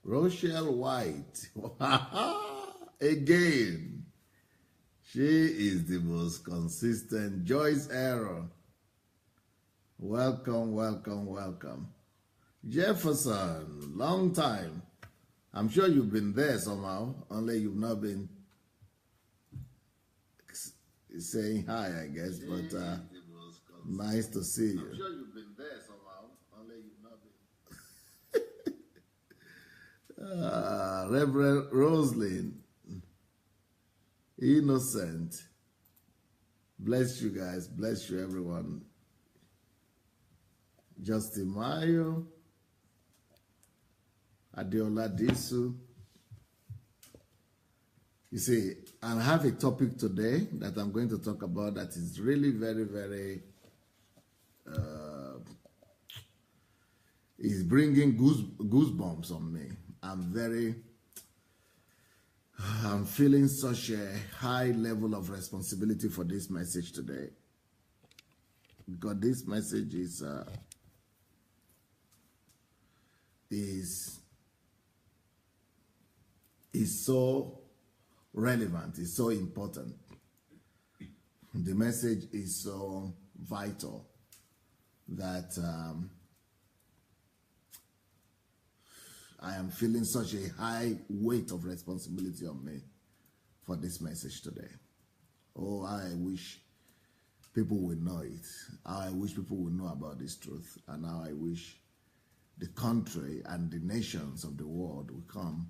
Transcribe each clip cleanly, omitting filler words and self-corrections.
Rochelle White. Again. She is the most consistent. Joyce Arrow. Welcome, welcome, welcome. Jefferson, long time. I'm sure you've been there somehow, only you've not been saying hi, I guess, but nice to see you. I'm sure you've been there somehow, only you've not been. Reverend Roslyn, Innocent. Bless you guys, bless you everyone. Justin Mayo, Adeola Disu. You see, I have a topic today that I'm going to talk about that is really very, very, is bringing goosebumps on me. I'm feeling such a high level of responsibility for this message today. Because this message is so relevant, it's so important. The message is so vital that I am feeling such a high weight of responsibility on me for this message today. Oh, I wish people would know it. I wish people would know about this truth. And now I wish the country and the nations of the world will come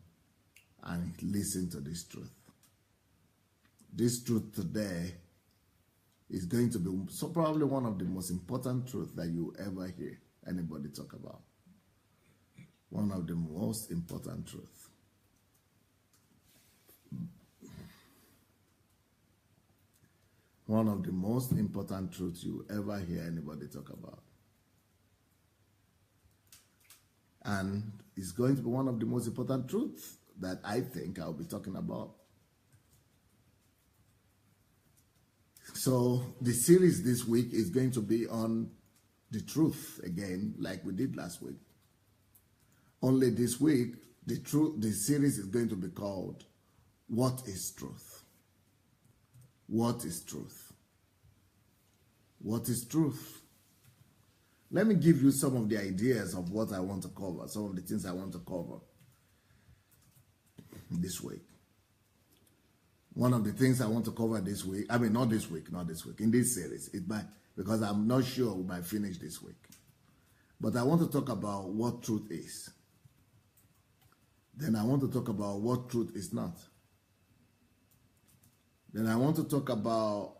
and listen to this truth. This truth today is going to be probably one of the most important truths that you ever hear anybody talk about. One of the most important truths. One of the most important truths you ever hear anybody talk about. And it's going to be one of the most important truths that I think I'll be talking about. So the series this week is going to be on the truth again, like we did last week. Only this week, the series is going to be called, What is Truth? What is truth? What is truth? Let me give you some of the ideas of what I want to cover, some of the things I want to cover this week. One of the things I want to cover this week, not this week, in this series, because I'm not sure we might finish this week. But I want to talk about what truth is. Then I want to talk about what truth is not. Then I want to talk about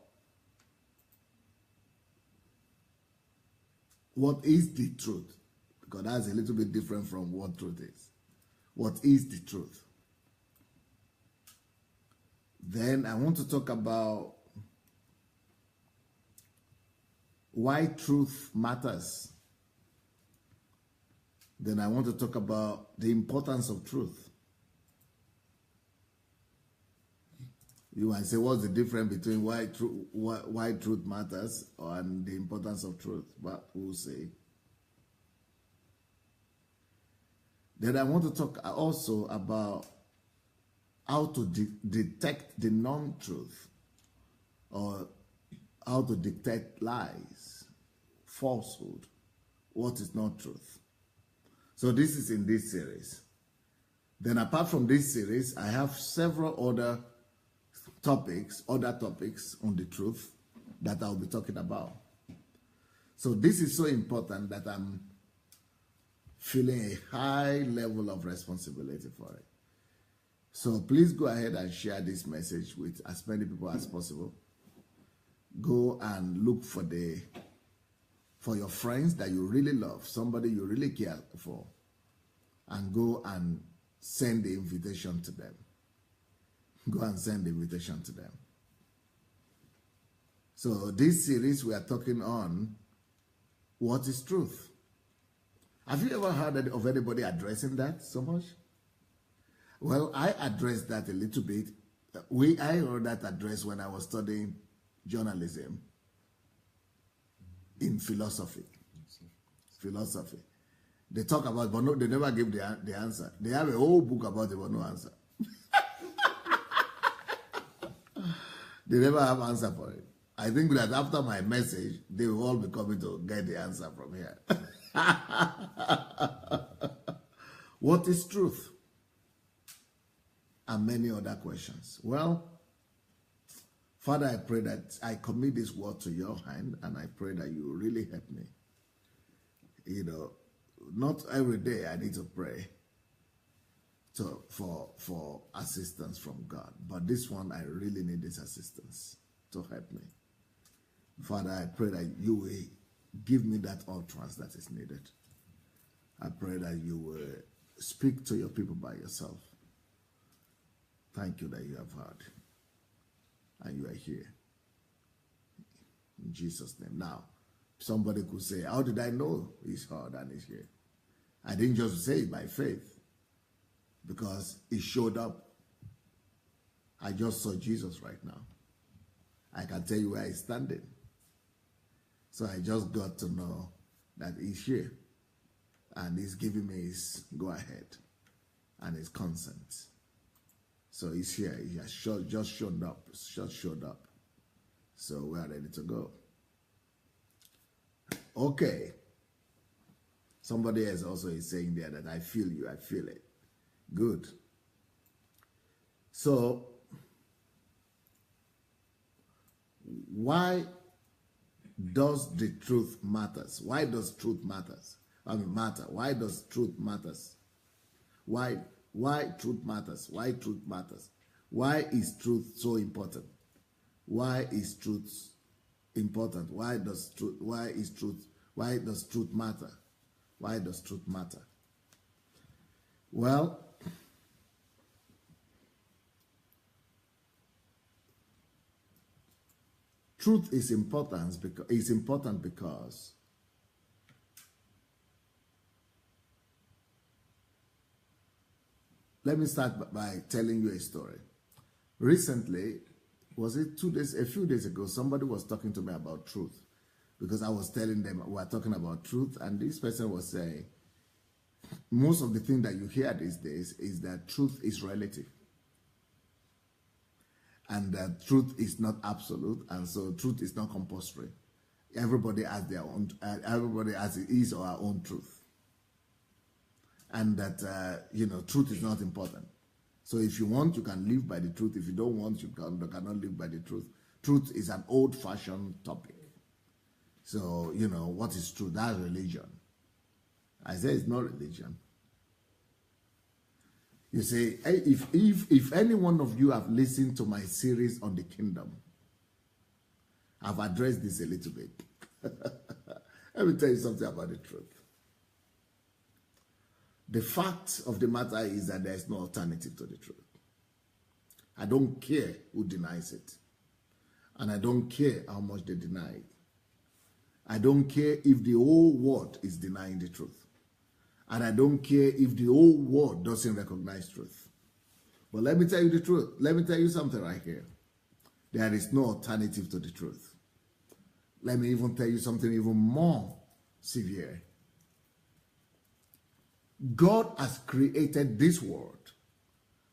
what is the truth, because that's a little bit different from what truth is. What is the truth? Then I want to talk about why truth matters. Then I want to talk about the importance of truth. You might say, what's the difference between why truth matters and the importance of truth? But we'll see. Then I want to talk also about how to detect the non-truth, or how to detect lies, falsehood, what is not truth. So this is in this series. Then apart from this series, I have several other topics on the truth that I'll be talking about. So this is so important that I'm feeling a high level of responsibility for it. So please go ahead and share this message with as many people as possible. Go and look for your friends that you really love, somebody you really care for, and go and send the invitation to them. Go and send the invitation to them. So this series we are talking on what is truth. Have you ever heard of anybody addressing that so much? Well, I addressed that a little bit. I heard that address when I was studying journalism in philosophy. They talk about, but no, they never give the answer. They have a whole book about it, but no answer. They never have answer for it. I think that after my message, they will all be coming to get the answer from here. What is truth? And many other questions. Well, Father, I pray that I commit this word to your hand, and I pray that you really help me. You know, not every day I need to pray for assistance from God, but this one I really need this assistance to help me. Father, I pray that you will give me that utterance that is needed. I pray that you will speak to your people by yourself. Thank you that you have heard and you are here. In Jesus' name. Now, somebody could say, how did I know he's heard and he's here? I didn't just say it by faith, because he showed up. I just saw Jesus right now. I can tell you where he's standing. So I just got to know that he's here. And he's giving me his go-ahead and his consent. So he's here. He has just showed up. So we are ready to go. Okay. Somebody else also is saying there that I feel you. I feel it. Good. So, why does the truth matters? Why does truth matters? Matter. Why does truth matters? Why truth matters? Why truth matters? Why is truth so important? Why is truth important? Why does truth matter? Why does truth matter? Well, truth is important because let me start by telling you a story. Recently, was it a few days ago, somebody was talking to me about truth, because I was telling them we are talking about truth, and this person was saying most of the thing that you hear these days is that truth is relative. And that truth is not absolute, and so truth is not compulsory. Everybody has their own, everybody has his or her own truth. And that, truth is not important. So if you want, you can live by the truth. If you don't want, you cannot live by the truth. Truth is an old-fashioned topic. So, what is truth? That's religion. I say it's not religion. You say, hey, if any one of you have listened to my series on the kingdom, I've addressed this a little bit. Let me tell you something about the truth. The fact of the matter is that there is no alternative to the truth. I don't care who denies it. And I don't care how much they deny it. I don't care if the whole world is denying the truth. And I don't care if the whole world doesn't recognize truth. But let me tell you the truth. Let me tell you something right here. There is no alternative to the truth. Let me even tell you something even more severe. God has created this world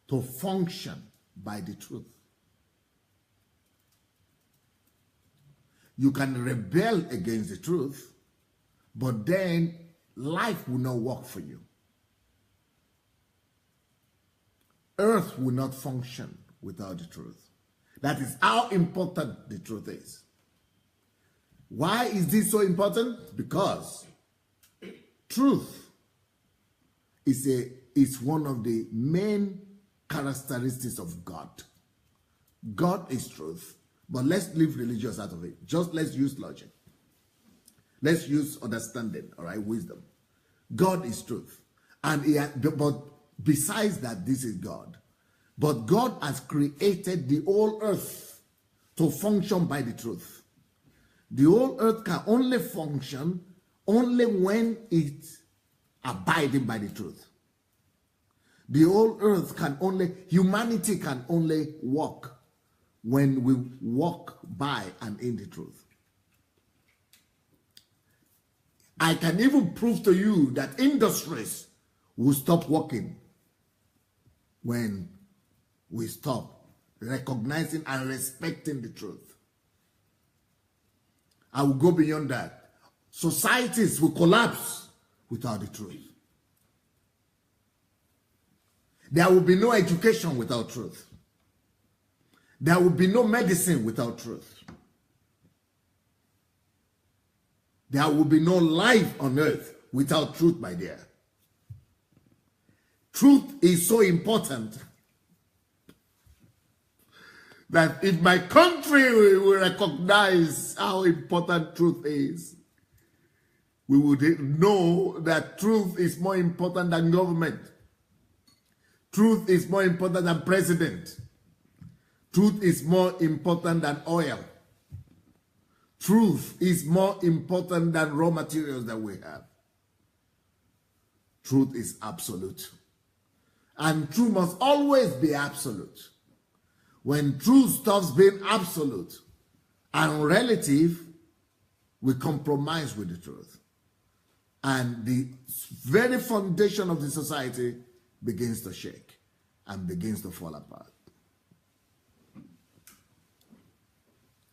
to function by the truth. You can rebel against the truth, but then life will not work for you. Earth will not function without the truth. That is how important the truth is. Why is this so important? Because truth is one of the main characteristics of God. God is truth, but let's leave religious out of it. Just let's use logic. Let's use understanding, all right, wisdom. God is truth. But besides that, this is God. But God has created the whole earth to function by the truth. The whole earth can only function only when it's abiding by the truth. The whole earth humanity can only walk when we walk by and in the truth. I can even prove to you that industries will stop working when we stop recognizing and respecting the truth. I will go beyond that. Societies will collapse without the truth. There will be no education without truth. There will be no medicine without truth. There will be no life on earth without truth, my dear. Truth is so important that if my country will recognize how important truth is, we would know that truth is more important than government. Truth is more important than president. Truth is more important than oil. Truth is more important than raw materials that we have. Truth is absolute. And truth must always be absolute. When truth stops being absolute and relative, we compromise with the truth. And the very foundation of the society begins to shake and begins to fall apart.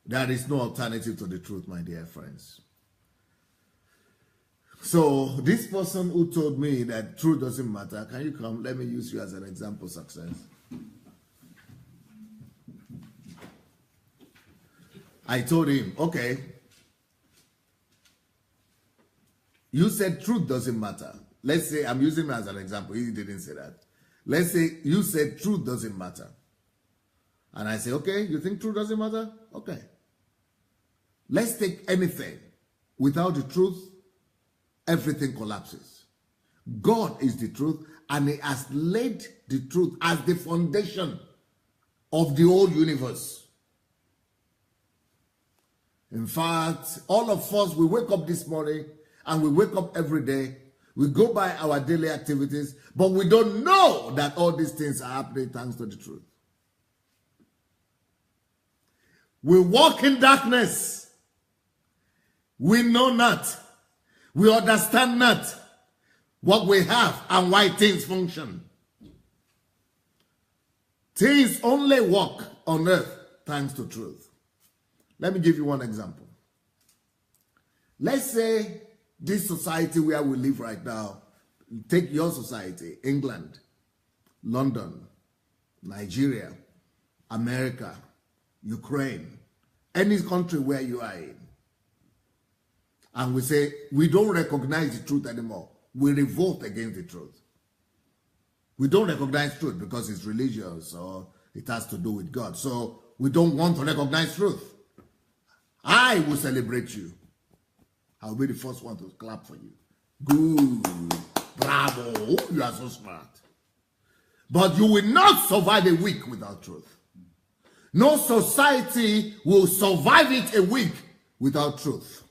There is no alternative to the truth, my dear friends. So this person who told me that truth doesn't matter, can you come? Let me use you as an example of success. I told him, okay, you said truth doesn't matter. Let's say, I'm using him as an example. He didn't say that. Let's say you said truth doesn't matter. And I say, okay, you think truth doesn't matter? Okay. Let's take anything. Without the truth, everything collapses. God is the truth, and he has laid the truth as the foundation of the whole universe. In fact, all of us, we wake up this morning and we wake up every day. We go by our daily activities, but we don't know that all these things are happening thanks to the truth. We walk in darkness. We know not. We understand not what we have and why things function. Things only work on earth thanks to truth. Let me give you one example. Let's say this society where we live right now, take your society, England, London, Nigeria, America, Ukraine, any country where you are in. And we say, we don't recognize the truth anymore. We revolt against the truth. We don't recognize truth because it's religious or it has to do with God. So we don't want to recognize truth. I will celebrate you. I'll be the first one to clap for you. Good. Bravo. You are so smart. But you will not survive a week without truth. No society will survive it a week without truth.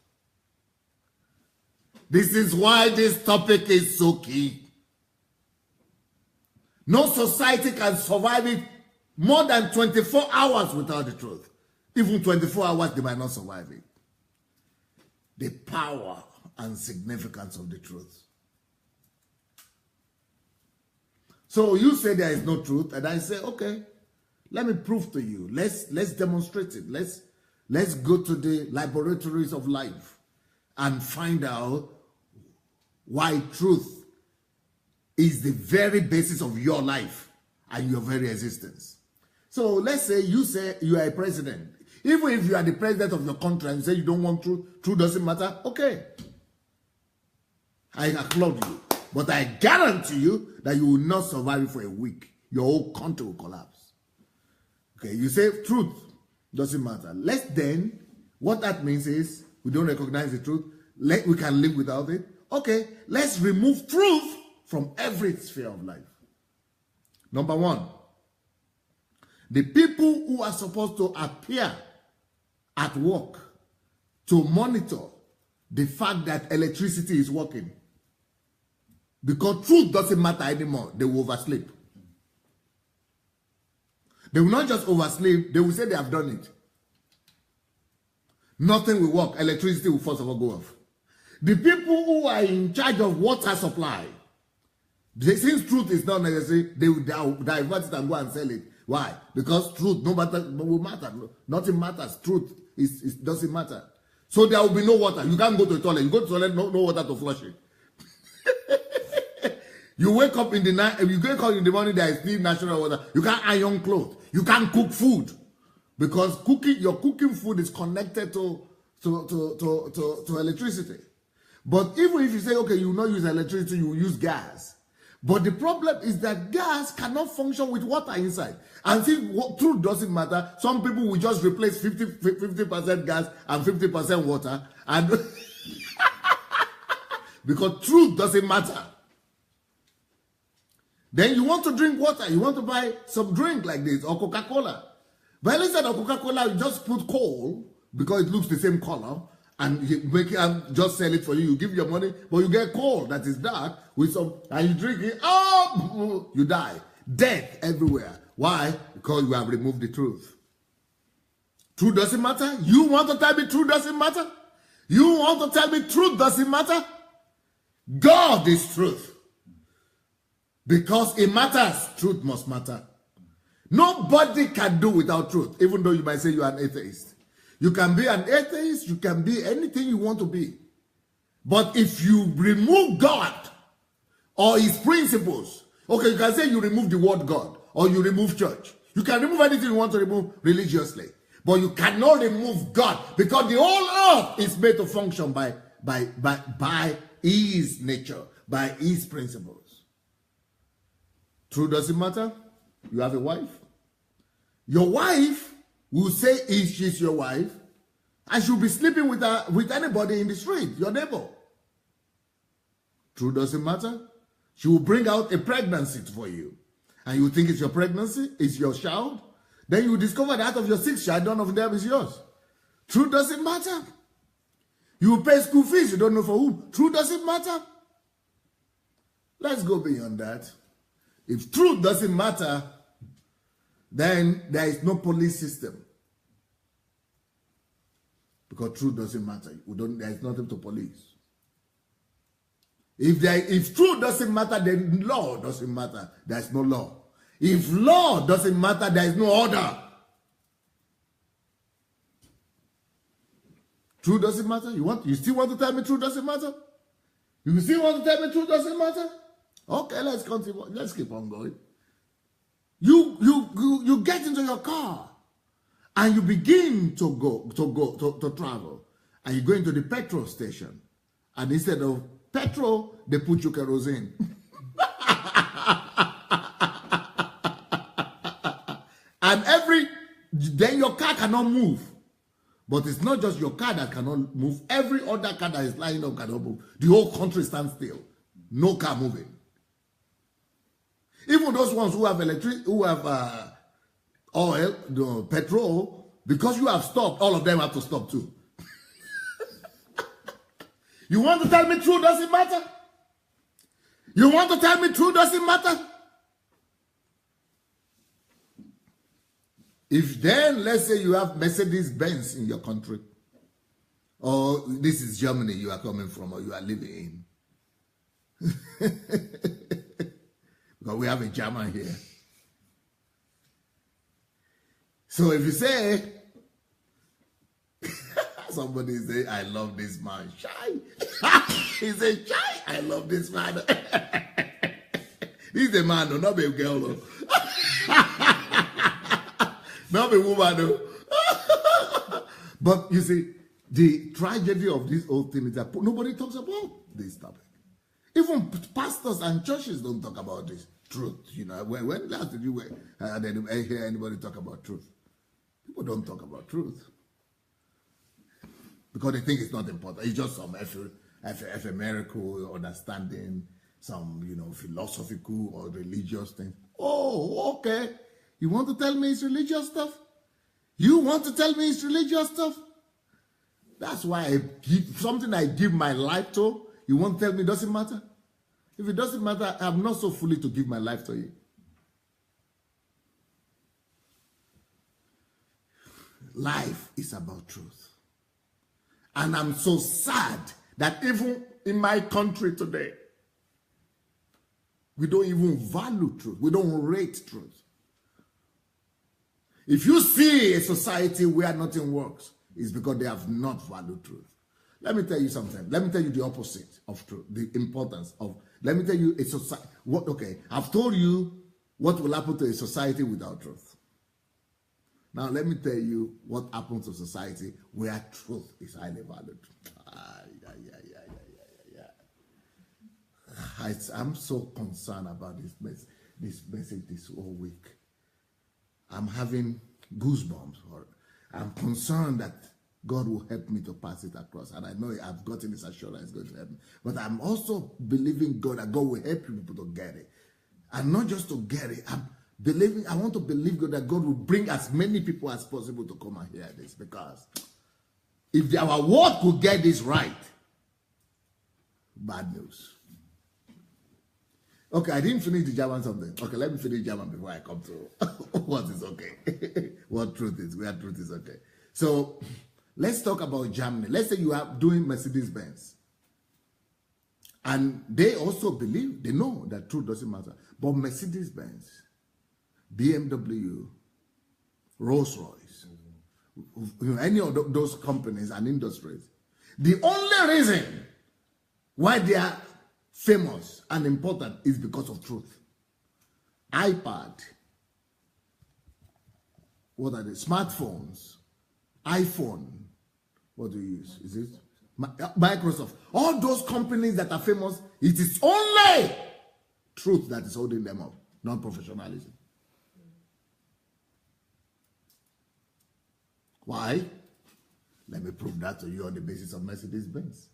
This is why this topic is so key. No society can survive it more than 24 hours without the truth. Even 24 hours, they might not survive it. The power and significance of the truth. So you say there is no truth, and I say, okay, let me prove to you. Let's demonstrate it. Let's go to the laboratories of life and find out why truth is the very basis of your life and your very existence. So let's say you are a president. Even if you are the president of your country and say you don't want truth, truth doesn't matter, okay. I applaud you. But I guarantee you that you will not survive it for a week. Your whole country will collapse. Okay, you say truth doesn't matter. What that means is we don't recognize the truth. We can live without it. Okay, let's remove truth from every sphere of life. Number one, the people who are supposed to appear at work to monitor the fact that electricity is working. Because truth doesn't matter anymore. They will oversleep. They will not just oversleep, they will say they have done it. Nothing will work. Electricity will first of all go off. The people who are in charge of water supply, since truth is not necessary, they will divert it and go and sell it. Why? Because truth, no matter, will matter. Nothing matters. Truth doesn't matter. So there will be no water. You can't go to the toilet. You go to the toilet, no water to flush it. You wake up in the night, if you wake up in the morning, there is still natural water. You can't iron clothes. You can't cook food. Because your cooking food is connected to electricity. But even if you say, okay, you will not use electricity, you will use gas. But the problem is that gas cannot function with water inside. And since truth doesn't matter, some people will just replace 50% gas and 50% water. And because truth doesn't matter. Then you want to drink water, you want to buy some drink like this, or Coca-Cola. But instead of Coca-Cola, you just put coal, because it looks the same color, and you make it and just sell it for you. You give your money, but you get coal that is dark with some, and you drink it, oh, you die. Death everywhere. Why? Because you have removed the truth. Truth doesn't matter? You want to tell me truth doesn't matter? You want to tell me truth doesn't matter? God is truth. Because it matters, truth must matter. Nobody can do without truth, even though you might say you are an atheist. You can be an atheist, you can be anything you want to be. But if you remove God or his principles, okay, you can say you remove the word God or you remove church. You can remove anything you want to remove religiously. But you cannot remove God, because the whole earth is made to function by his nature, by his principles. Truth doesn't matter. You have a wife. Your wife will say she's your wife, and she'll be sleeping with anybody in the street, your neighbor. Truth doesn't matter. She will bring out a pregnancy for you, and you think it's your pregnancy, it's your child. Then you discover that out of your 6 child, none of them is yours. Truth doesn't matter. You pay school fees, you don't know for whom. Truth doesn't matter. Let's go beyond that. If truth doesn't matter, then there is no police system. Because truth doesn't matter. There is nothing to police. If truth doesn't matter, then law doesn't matter. There is no law. If law doesn't matter, there is no order. Truth doesn't matter? You still want to tell me truth doesn't matter? You still want to tell me truth doesn't matter? Okay, let's continue. Let's keep on going. You get into your car and you begin to travel, and you go into the petrol station, and instead of petrol, they put you kerosene. And then your car cannot move. But it's not just your car that cannot move. Every other car that is lying up cannot move. The whole country stands still. No car moving. Even those ones who have oil, petrol, because you have stopped, all of them have to stop too. You want to tell me truth doesn't matter? You want to tell me truth doesn't matter? If then, let's say you have Mercedes-Benz in your country, or this is Germany you are coming from, or you are living in. Because we have a German here. So if you say, somebody say, I love this man, Shy. He said, Shy, I love this man. He's a man, though, not a girl, though. Not a woman, though. But you see, the tragedy of this whole thing is that nobody talks about this topic. Even pastors and churches don't talk about this truth. You know, when last did you hear anybody talk about truth? People don't talk about truth because they think it's not important. It's just some ephemeral understanding, some philosophical or religious thing. Oh, okay. You want to tell me it's religious stuff? You want to tell me it's religious stuff? That's why something I give my life to, you won't tell me it doesn't matter? If it doesn't matter, I'm not so fully to give my life to you. Life is about truth. And I'm so sad That even in my country today, we don't even value truth. We don't rate truth. If you see a society where nothing works, it's because they have not valued truth. Let me tell you something. Let me tell you the opposite of truth, the importance of, let me tell you a society. Okay, I've told you what will happen to a society without truth. Now, let me tell you what happens to society where truth is highly valued. I'm so concerned about this message this whole week. I'm having goosebumps. I'm concerned that God will help me to pass it across. And I know I've gotten this assurance going to help me. But I'm also believing God that God will help people to get it. And not just to get it. I want to believe God that God will bring as many people as possible to come and hear this. Because if our world could get this right, bad news. Okay, I didn't finish the German something. Okay, let me finish German before I come to what is okay. What truth is, where truth is okay. So, let's talk about Germany. Let's say you are doing Mercedes-Benz. And they also believe, they know that truth doesn't matter. But Mercedes-Benz, BMW, Rolls-Royce, any of those companies and industries, the only reason why they are famous and important is because of truth. iPad, what are they? Smartphones, iPhone, what do you use? Is it Microsoft? All those companies that are famous, it is only truth that is holding them up, not professionalism. Why? Let me prove that to you on the basis of Mercedes-Benz.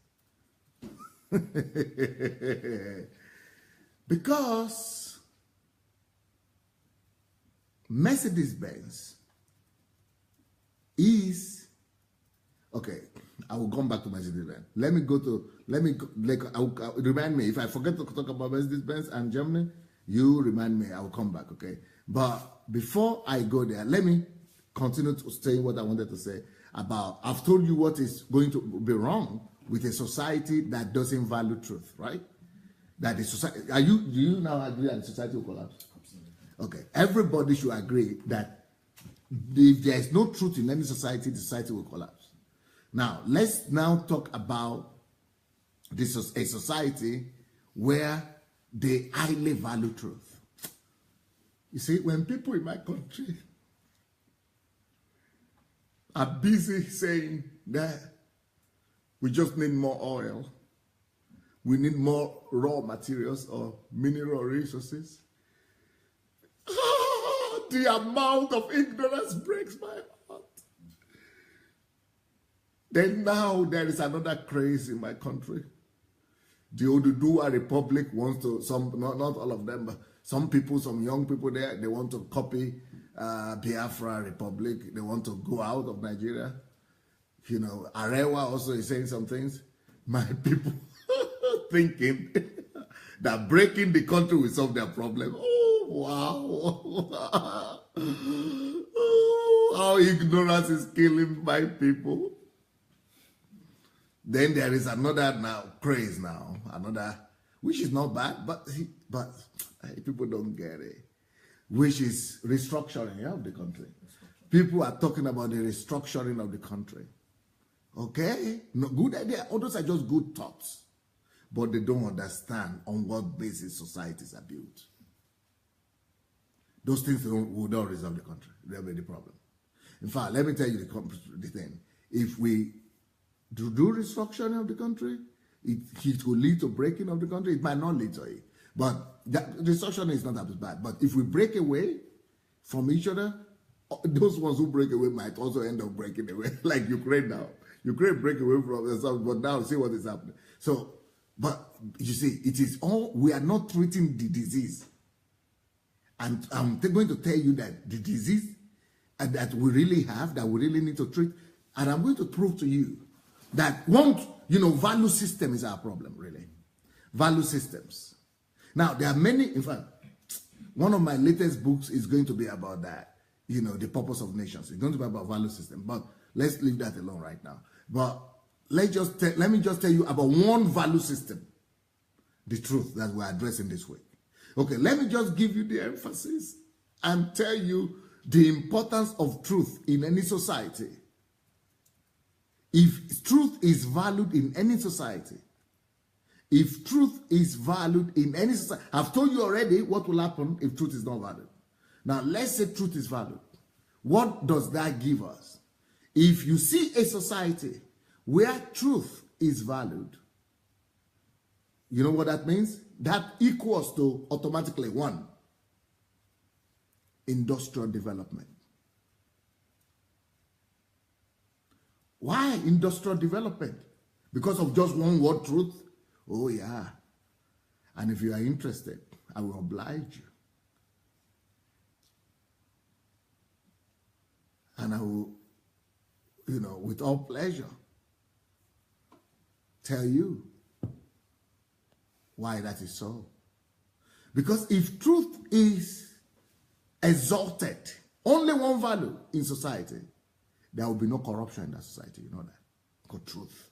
Because Mercedes-Benz is, okay, I will come back to Mercedes-Benz. Remind me, if I forget to talk about Mercedes-Benz and Germany, you remind me, I will come back, okay? But before I go there, let me continue to say what I wanted to say about, I've told you what is going to be wrong with a society that doesn't value truth, right? That the society, do you now agree that the society will collapse? Absolutely. Okay, everybody should agree that if there is no truth in any society, the society will collapse. Now, let's now talk about a society where they highly value truth. You see, when people in my country are busy saying that we just need more oil, we need more raw materials or mineral resources, the amount of ignorance breaks my heart. Then now there is another craze in my country. The Oduduwa Republic wants to, not all of them, but some people, some young people there, they want to copy Biafra Republic. They want to go out of Nigeria. You know, Arewa also is saying some things. My people thinking that breaking the country will solve their problem. Oh, wow. Oh, how ignorance is killing my people. Then there is another now, craze now, another, which is not bad, but people don't get it, which is restructuring of the country. People are talking about the restructuring of the country. Okay? No, good idea. All those are just good thoughts. But they don't understand on what basis societies are built. Those things will not resolve the country. They'll be the problem. In fact, let me tell you the thing. If we do restructuring of the country, it will lead to breaking of the country. It might not lead to it. But that restructuring is not that bad. But if we break away from each other, those ones who break away might also end up breaking away, like Ukraine now. Ukraine break away from themselves, but now see what is happening. So, but you see, it is all, we are not treating the disease. And I'm going to tell you that the disease that we really have, that we really need to treat, and I'm going to prove to you that value system is our problem, really. Value systems. Now, there are many, in fact, one of my latest books is going to be about that, the purpose of nations. It's going to be about value system, but let's leave that alone right now. But let me just tell you about one value system, the truth that we're addressing this week. Okay, let me just give you the emphasis and tell you the importance of truth in any society. If truth is valued in any society, if truth is valued in any society, I've told you already what will happen if truth is not valued. Now, let's say truth is valued. What does that give us? If you see a society where truth is valued, you know what that means? That equals to automatically one, industrial development. Why industrial development? Because of just one word, truth? Oh yeah. And if you are interested, I will oblige you. And I will, with all pleasure, tell you why that is so. Because if truth is exalted, only one value in society, there will be no corruption in that society. You know that. Because truth.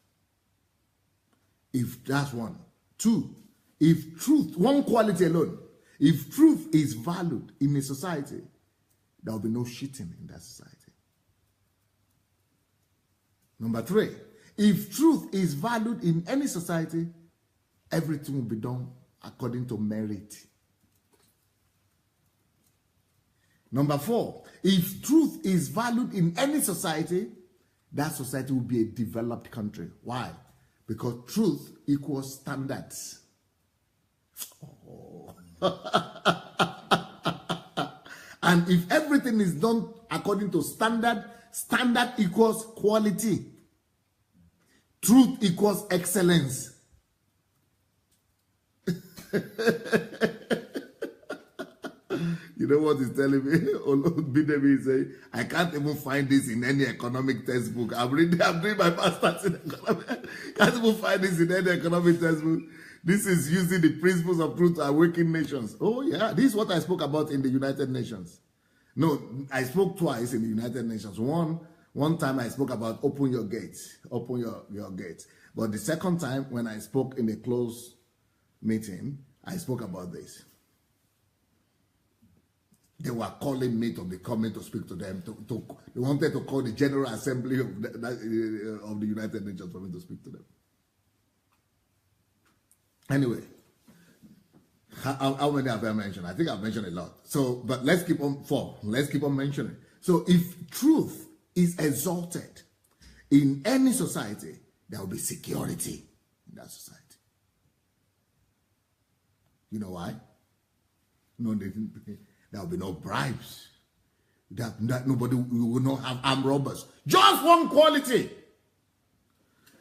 If that's one. Two, if truth, one quality alone, if truth is valued in a society, there will be no cheating in that society. Number three, if truth is valued in any society, everything will be done according to merit. Number four, if truth is valued in any society, that society will be a developed country. Why? Because truth equals standards. Oh. And if everything is done according to standard, standard equals quality. Truth equals excellence. You know what he's telling me? Bidemi is saying, I can't even find this in any economic textbook. I'm doing my master's in economics. Can't even find this in any economic textbook. This is using the principles of truth to awaken nations. Oh yeah, this is what I spoke about in the United Nations. No, I spoke twice in the United Nations. One time I spoke about open your gates, open your gates. But the second time when I spoke in a closed meeting, I spoke about this. They were calling me to be coming to speak to them. They wanted to call the General Assembly of the United Nations for me to speak to them. Anyway, how many have I mentioned? I think I've mentioned a lot. So, but let's keep on Let's keep on mentioning. So, if truth is exalted in any society, there will be security in that society. You know why? No, there will be no bribes. That nobody will not have armed robbers. Just one quality.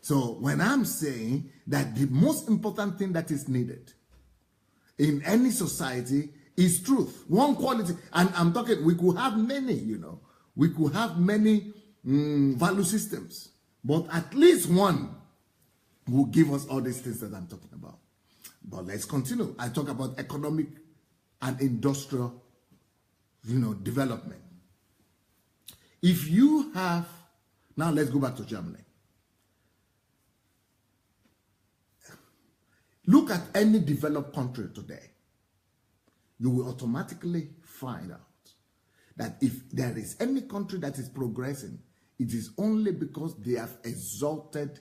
So when I'm saying that the most important thing that is needed in any society is truth, one quality, and I'm talking, we could have many, we could have many value systems, but at least one will give us all these things that I'm talking about. But let's continue. I talk about economic and industrial, development. If you have, now let's go back to Germany. Look at any developed country today. You will automatically find out that if there is any country that is progressing, it is only because they have exalted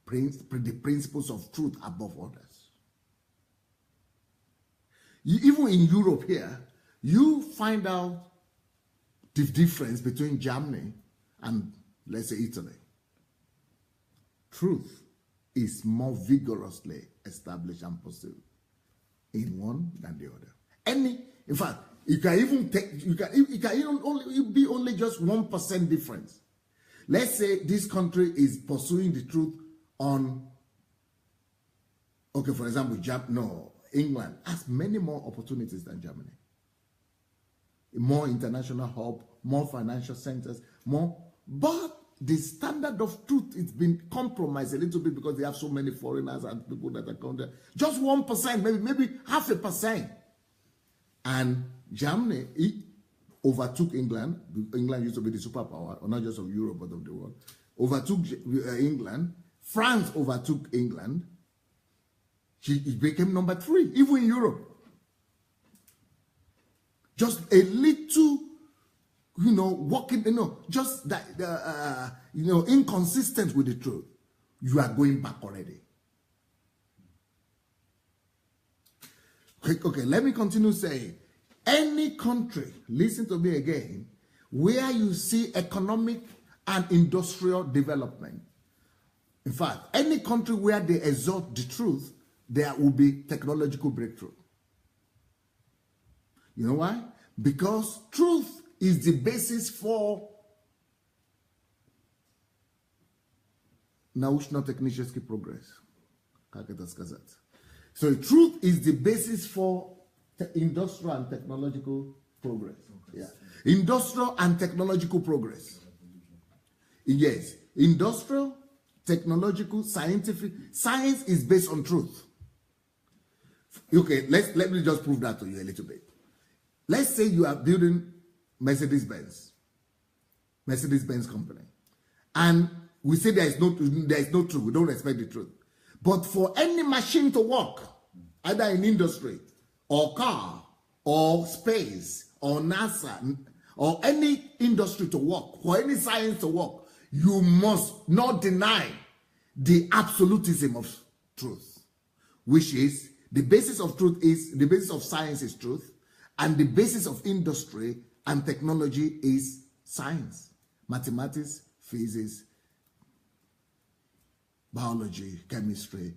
the principles of truth above others. Even in Europe here, you find out the difference between Germany and, let's say, Italy. Truth is more vigorously established and pursued in one than the other. In fact, you can even be only just 1% difference. Let's say this country is pursuing the truth on, okay, for example, England has many more opportunities than Germany. More international hub, more financial centers, but the standard of truth is been compromised a little bit because they have so many foreigners and people that are coming there. Just 1%, maybe 0.5%. And Germany, it overtook England. England used to be the superpower, or not just of Europe, but of the world. Overtook England France overtook England. It became number 3, even in Europe. Just a little, just that, inconsistent with the truth. You are going back already. Okay, let me continue saying, any country, listen to me again, where you see economic and industrial development, in fact, any country where they exalt the truth, there will be technological breakthrough. You know why? Because truth is the basis for naучно-технический progress. Как это сказать? So truth is the basis for industrial and technological progress. Yeah. Industrial and technological progress. Yes. Industrial, technological, scientific. Science is based on truth. Okay, let me just prove that to you a little bit. Let's say you are building Mercedes-Benz company. And we say there is no truth. We don't respect the truth. But for any machine to work, either in industry or car or space or NASA or any industry to work, for any science to work, you must not deny the absolutism of truth, which is the basis of truth is the basis of science is truth, and the basis of industry and technology is science, mathematics, physics, biology, chemistry,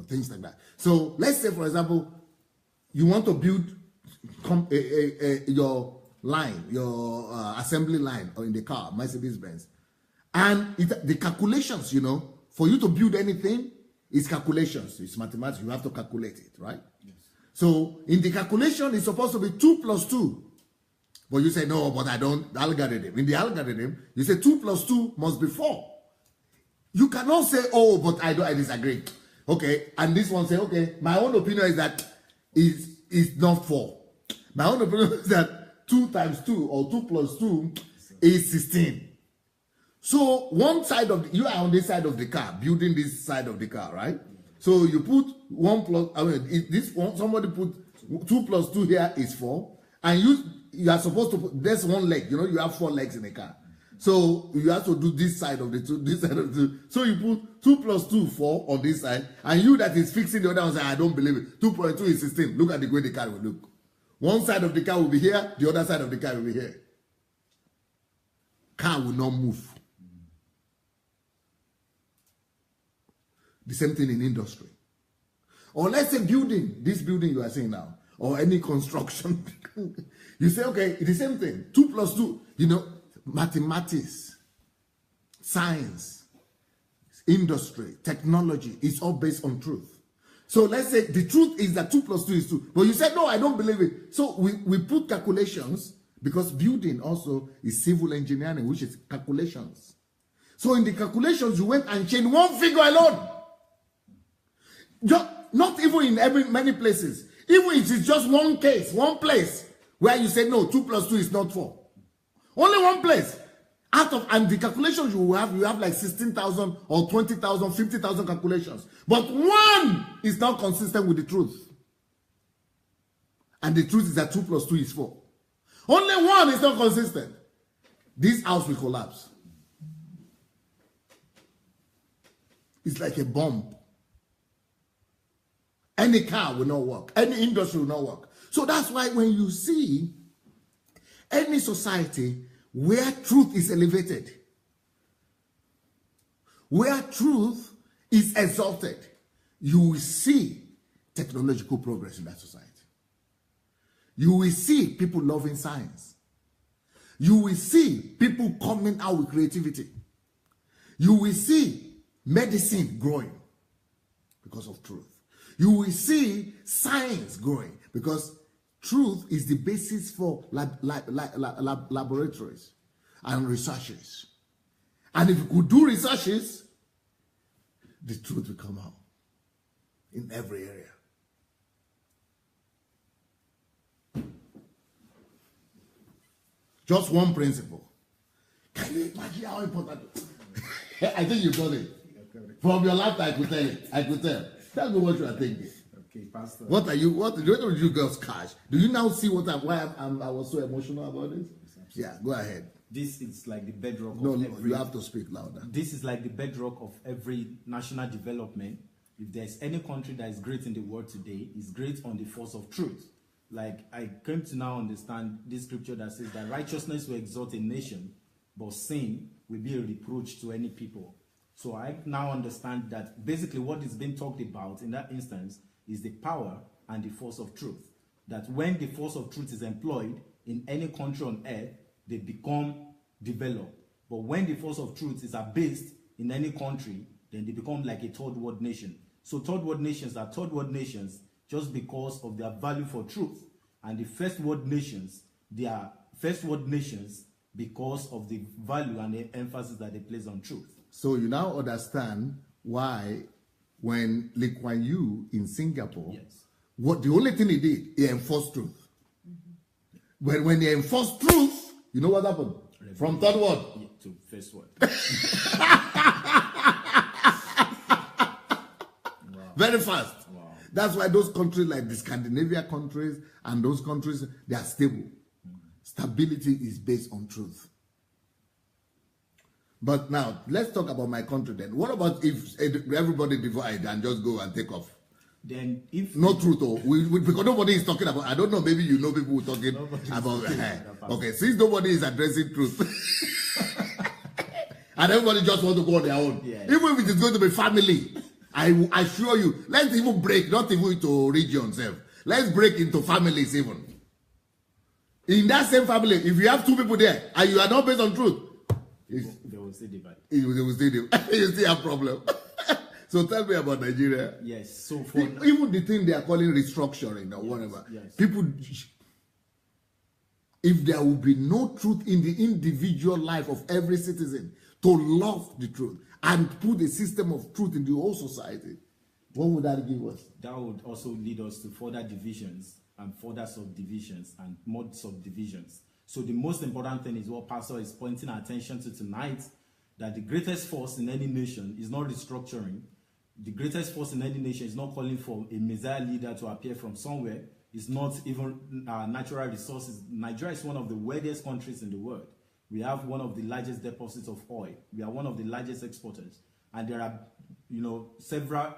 things like that. So let's say, for example, you want to build your line, your assembly line or in the car, Mercedes-Benz. And the calculations, for you to build anything, is calculations. It's mathematics. You have to calculate it, right? Yes. So in the calculation, it's supposed to be 2 plus 2. But you say, no, but I don't. The algorithm. In the algorithm, you say 2 plus 2 must be 4. You cannot say, oh, but I disagree. Okay, and this one say, okay, my own opinion is that is not 4. My own opinion is that 2 times 2 or 2 plus 2 is 16. So one side of you are on this side of the car, building this side of the car, right? So you put 1 plus, this one, somebody put 2 plus 2 here is 4, and you are supposed to put, there's one leg, you have 4 legs in a car. So you have to do this side of the 2, this side of the 2. So you put 2 plus 2, 4 on this side, and you that is fixing the other one say, I don't believe it. 2.2 is 16. Look at the way the car will look. One side of the car will be here, the other side of the car will be here. Car will not move. The same thing in industry. Or let's say building, this building you are seeing now, or any construction. You say, okay, it's the same thing. 2 plus 2, mathematics, science, industry, technology, is all based on truth. So let's say the truth is that 2 plus 2 is 2. But you said, no, I don't believe it. So we put calculations, because building also is civil engineering, which is calculations. So in the calculations, you went and changed one figure alone. Not even in many places. Even if it's just one case, one place, where you say, no, 2 plus 2 is not 4. Only one place. And the calculations you have like 16,000 or 20,000, 50,000 calculations. But one is not consistent with the truth. And the truth is that 2 plus 2 is 4. Only one is not consistent. This house will collapse. It's like a bomb. Any car will not work. Any industry will not work. So that's why when you see any society where truth is elevated, where truth is exalted, you will see technological progress in that society. You will see people loving science. You will see people coming out with creativity. You will see medicine growing because of truth. You will see science growing because truth is the basis for laboratories and researches. And if you could do researches, the truth will come out in every area. Just one principle. Can you imagine how important it is? I think you got it. From your laughter, I could tell it. I could tell. Tell me what you are thinking. Okay, Pastor. What are you? What did you girls catch? Do you now see why I was so emotional about this? Yeah, go ahead. This is like the bedrock No, of no, every... you have to speak louder. This is like the bedrock of every national development. If there's any country that is great in the world today, it's great on the force of truth. Like, I came to now understand this scripture that says that righteousness will exalt a nation, but sin will be a reproach to any people. So I now understand that basically what is being talked about in that instance is the power and the force of truth. That when the force of truth is employed in any country on earth, they become developed. But when the force of truth is abased in any country, then they become like a third world nation. So third world nations are third world nations just because of their value for truth. And the first world nations, they are first world nations because of the value and the emphasis that they place on truth. So you now understand why when Lee Kuan Yew in Singapore, Yes. what the only thing he did, he enforced truth. When he enforced truth, you know what happened? From third world to first world. very fast. Wow. That's why those countries like the Scandinavia countries and those countries, they are stable. Stability is based on truth. But now, let's talk about my country then. What about if everybody divide and just go and take off? Then if... No truth, because nobody is talking about, I don't know, maybe you know people who are talking about, okay, since nobody is addressing truth, and everybody just want to go on their own, even if it is going to be family, I assure you, let's even break, not even into regions, let's break into families even. In that same family, if you have two people there, and you are not based on truth, they will still divide. They will still divide. You still have problem. So tell me about Nigeria. Yes. So for even the thing they are calling restructuring or whatever, people, if there will be no truth in the individual life of every citizen to love the truth and put a system of truth in the whole society, what would that give us? That would also lead us to further divisions and further subdivisions and more subdivisions. So the most important thing is what Pastor is pointing our attention to tonight, that the greatest force in any nation is not restructuring. The greatest force in any nation is not calling for a Messiah leader to appear from somewhere. It's not even natural resources. Nigeria is one of the wealthiest countries in the world. We have one of the largest deposits of oil. We are one of the largest exporters. And there are, several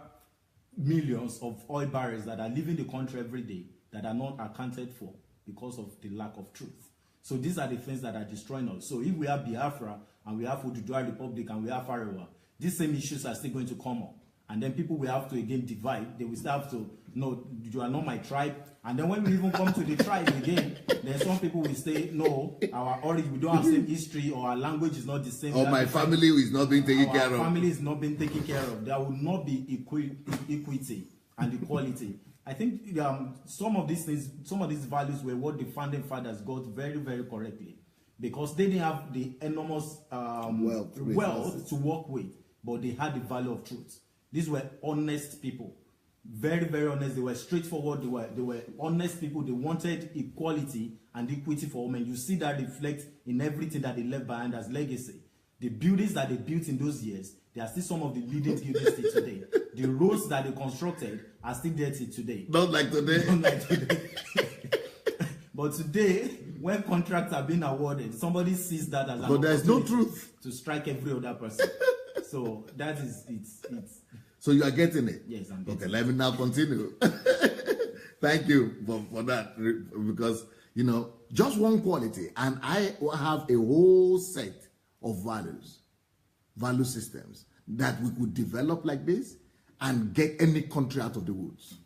millions of oil barrels that are leaving the country every day that are not accounted for because of the lack of truth. So these are the things that are destroying us. So if we have Biafra and we have Oduduwa Republic and we have Arewa, these same issues are still going to come up. And then people will have to again divide. They will still have to, no, you are not my tribe. And then when we even come to the tribe again, then some people will say, no, our origin, we don't have the same history, or our language is not the same. Or my family is not being taken care of. Our family is not being taken care of. There will not be equity and equality. I think some of these things, some of these values were what the founding fathers got very, very correctly. Because they didn't have the enormous wealth to work with, but they had the value of truth. These were honest people, very, very honest. They were straightforward. They were honest people. They wanted equality and equity for women. You see that reflect in everything that they left behind as legacy. The buildings that they built in those years, they are still some of the leading buildings till today. The roads that they constructed are still there till today. Not like today. Not like today. But today, when contracts are being awarded, somebody sees that as an but there's no truth to strike every other person. So that is it's. So you are getting it? Yes, I'm getting it. Okay, let me now continue. Thank you for that, because just one quality, and I have a whole set of value systems that we could develop like this and get any country out of the woods.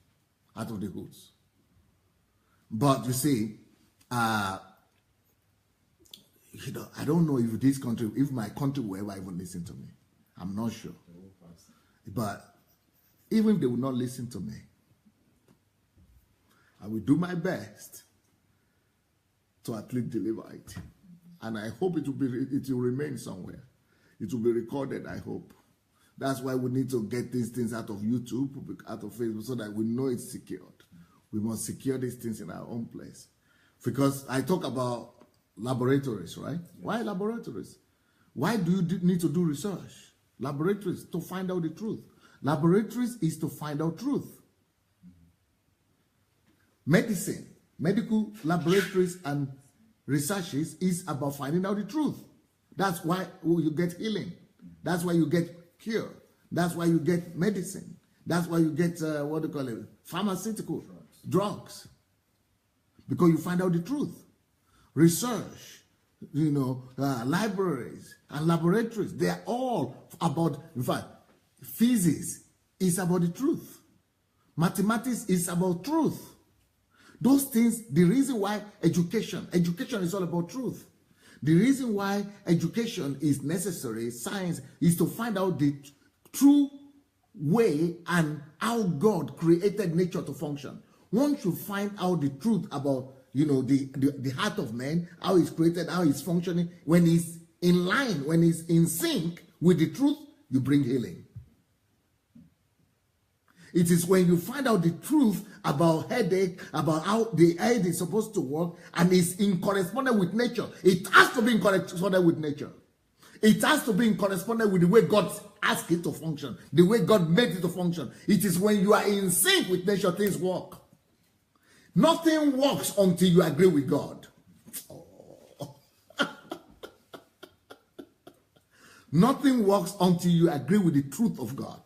But you see, I don't know if my country will ever even listen to me. I'm not sure. But even if they will not listen to me, I will do my best to at least deliver it. And I hope it will remain somewhere. It will be recorded, I hope. That's why we need to get these things out of YouTube, out of Facebook, so that we know it's secured. We must secure these things in our own place. Because I talk about laboratories, right? Why laboratories? Why do you need to do research? Laboratories to find out the truth. Laboratories is to find out truth. Medicine, medical laboratories and researches is about finding out the truth. That's why you get healing. That's why you get cure. That's why you get medicine. That's why you get, pharmaceutical drugs. Because you find out the truth. Research, libraries and laboratories, they are all about, in fact, physics is about the truth. Mathematics is about truth. Those things, the reason why education is all about truth. The reason why education is necessary, science, is to find out the true way and how God created nature to function. Once you find out the truth about, the heart of man, how he's created, how he's functioning, when he's in line, when he's in sync with the truth, you bring healing. It is when you find out the truth about headache, about how the head is supposed to work, and is in correspondence with nature. It has to be in correspondence with nature. It has to be in correspondence with the way God asked it to function, the way God made it to function. It is when you are in sync with nature, things work. Nothing works until you agree with God. Oh. Nothing works until you agree with the truth of God.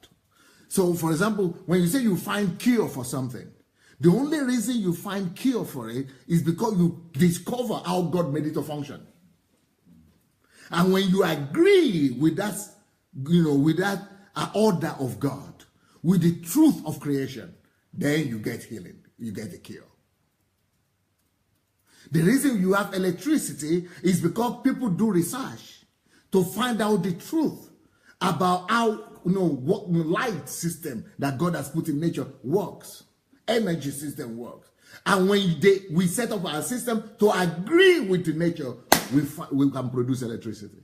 So, for example, when you say you find cure for something, the only reason you find cure for it is because you discover how God made it to function. And when you agree with that, with that order of God, with the truth of creation, then you get healing, you get the cure. The reason you have electricity is because people do research to find out the truth about how what light system that God has put in nature works, energy system works. And when we set up our system to agree with the nature, we can produce electricity.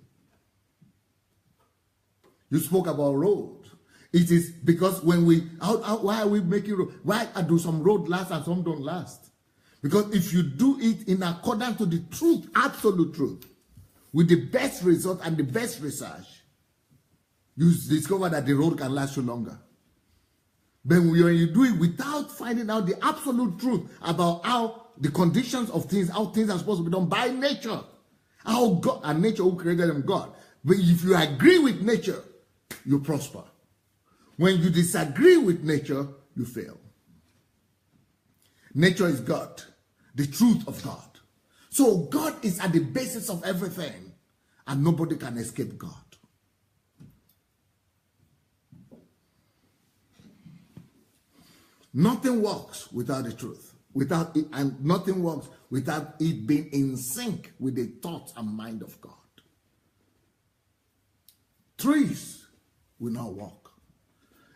You spoke about road. It is because when why are we making road? Why do some road last and some don't last? Because if you do it in accordance to the truth, absolute truth, with the best result and the best research, you discover that the road can last you longer. But when you do it without finding out the absolute truth about how the conditions of things, how things are supposed to be done by nature, how God and nature who created them, God. But if you agree with nature, you prosper. When you disagree with nature, you fail. Nature is God, the truth of God. So God is at the basis of everything, and nobody can escape God. Nothing works without the truth, and nothing works without it being in sync with the thoughts and mind of God. Trees will not walk.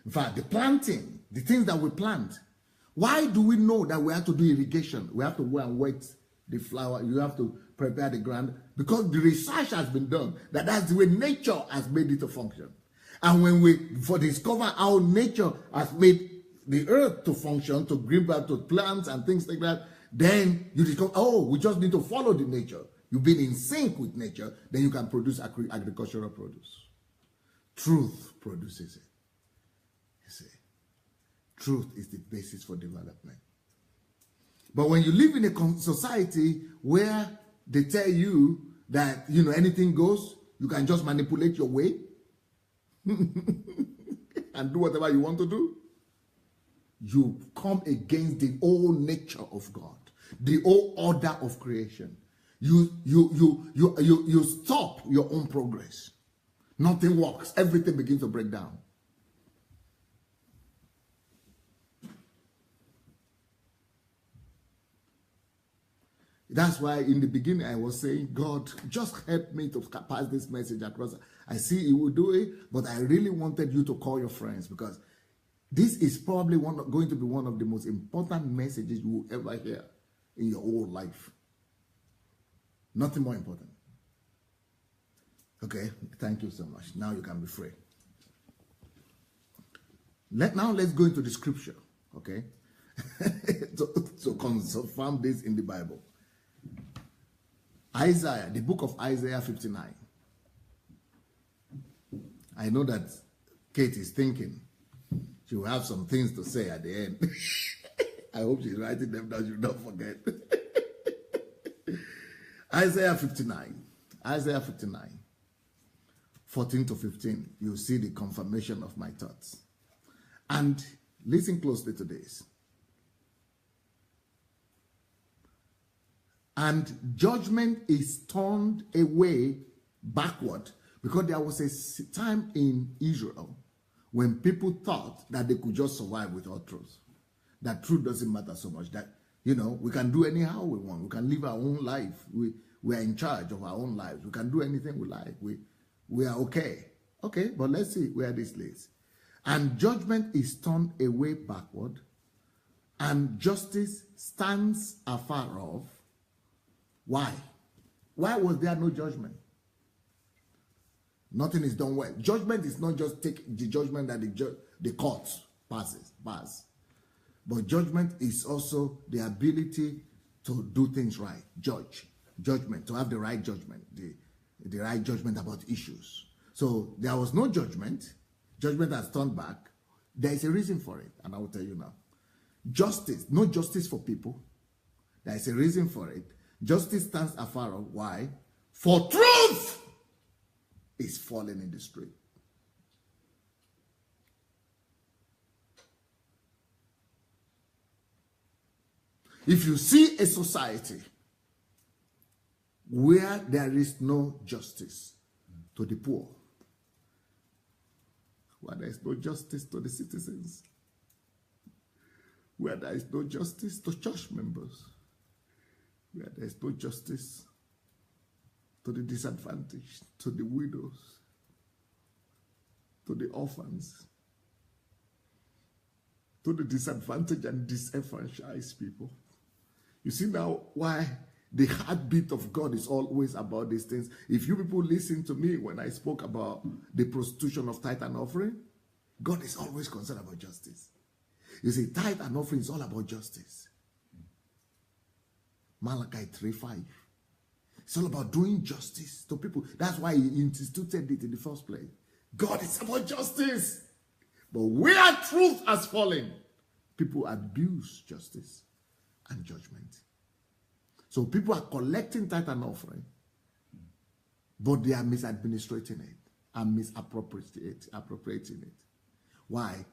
In fact, the planting, the things that we plant, why do we know that we have to do irrigation? We have to go and wet the flower. You have to prepare the ground, because the research has been done that that's the way nature has made it to function. And when we discover how nature has made the earth to function, to bring back to plants and things like that, then you discover, we just need to follow the nature. You've been in sync with nature, then you can produce agricultural produce. Truth produces it. You see, truth is the basis for development. But when you live in a society where they tell you that, anything goes, you can just manipulate your way and do whatever you want to do, you come against the whole nature of God, the whole order of creation. You stop your own progress. Nothing works. Everything begins to break down. That's why in the beginning I was saying, God, just help me to pass this message across. I see He will do it, but I really wanted you to call your friends, because this is probably going to be one of the most important messages you will ever hear in your whole life. Nothing more important. Okay, thank you so much. Now you can be free. Now let's go into the scripture, okay? to confirm this in the Bible. Isaiah, the book of Isaiah 59. I know that Kate is thinking she will have some things to say at the end. I hope she's writing them down, you don't forget. Isaiah 59. Isaiah 59. 14 to 15. You'll see the confirmation of my thoughts. And listen closely to this. And judgment is turned away backward, because there was a time in Israel when people thought that they could just survive without truth. That truth doesn't matter so much. That, you know, we can do anyhow we want. We can live our own life. We are in charge of our own lives. We can do anything we like. We are okay. Okay, but let's see where this leads. And judgment is turned away backward, and justice stands afar off. Why? Why was there no judgment? Nothing is done well. Judgment is not just take the judgment that the court pass. But judgment is also the ability to do things right. Judgment, to have the right judgment, the right judgment about issues. So there was no judgment. Judgment has turned back. There is a reason for it, and I will tell you now. Justice, no justice for people. There is a reason for it. Justice stands afar off. Why? For truth is falling in the street. If you see a society where there is no justice to the poor, where there is no justice to the citizens, where there is no justice to church members, where there is no justice to the disadvantaged, to the widows, to the orphans, to the disadvantaged and disenfranchised people. You see now why the heartbeat of God is always about these things. If you people listen to me when I spoke about the prostitution of tithe and offering, God is always concerned about justice. You see, tithe and offering is all about justice. Malachi 3:5. It's all about doing justice to people. That's why he instituted it in the first place. God is about justice. But where truth has fallen, people abuse justice and judgment. So people are collecting tithe and offering, but they are misadministrating it and misappropriating it. Why?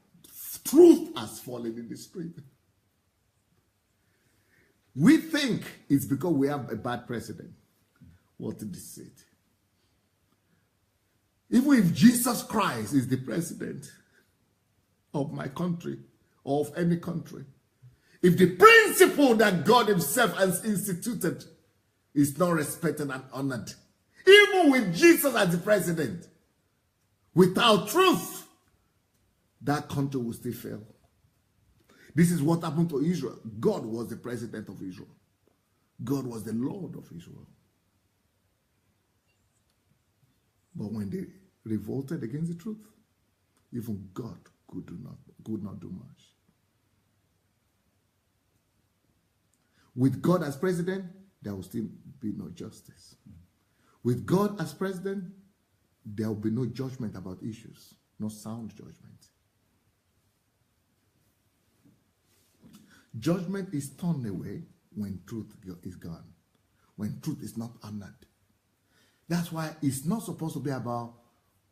Truth has fallen in the street. We think it's because we have a bad president. What did he say? Even if Jesus Christ is the president of my country or of any country, if the principle that God himself has instituted is not respected and honored, even with Jesus as the president, without truth, that country will still fail. This is what happened to Israel. God was the president of Israel. God was the Lord of Israel. But when they revolted against the truth, even God could not do much. With God as president, there will still be no justice. With God as president, there will be no judgment about issues, no sound judgment. Judgment is turned away when truth is gone, when truth is not honored. That's why it's not supposed to be about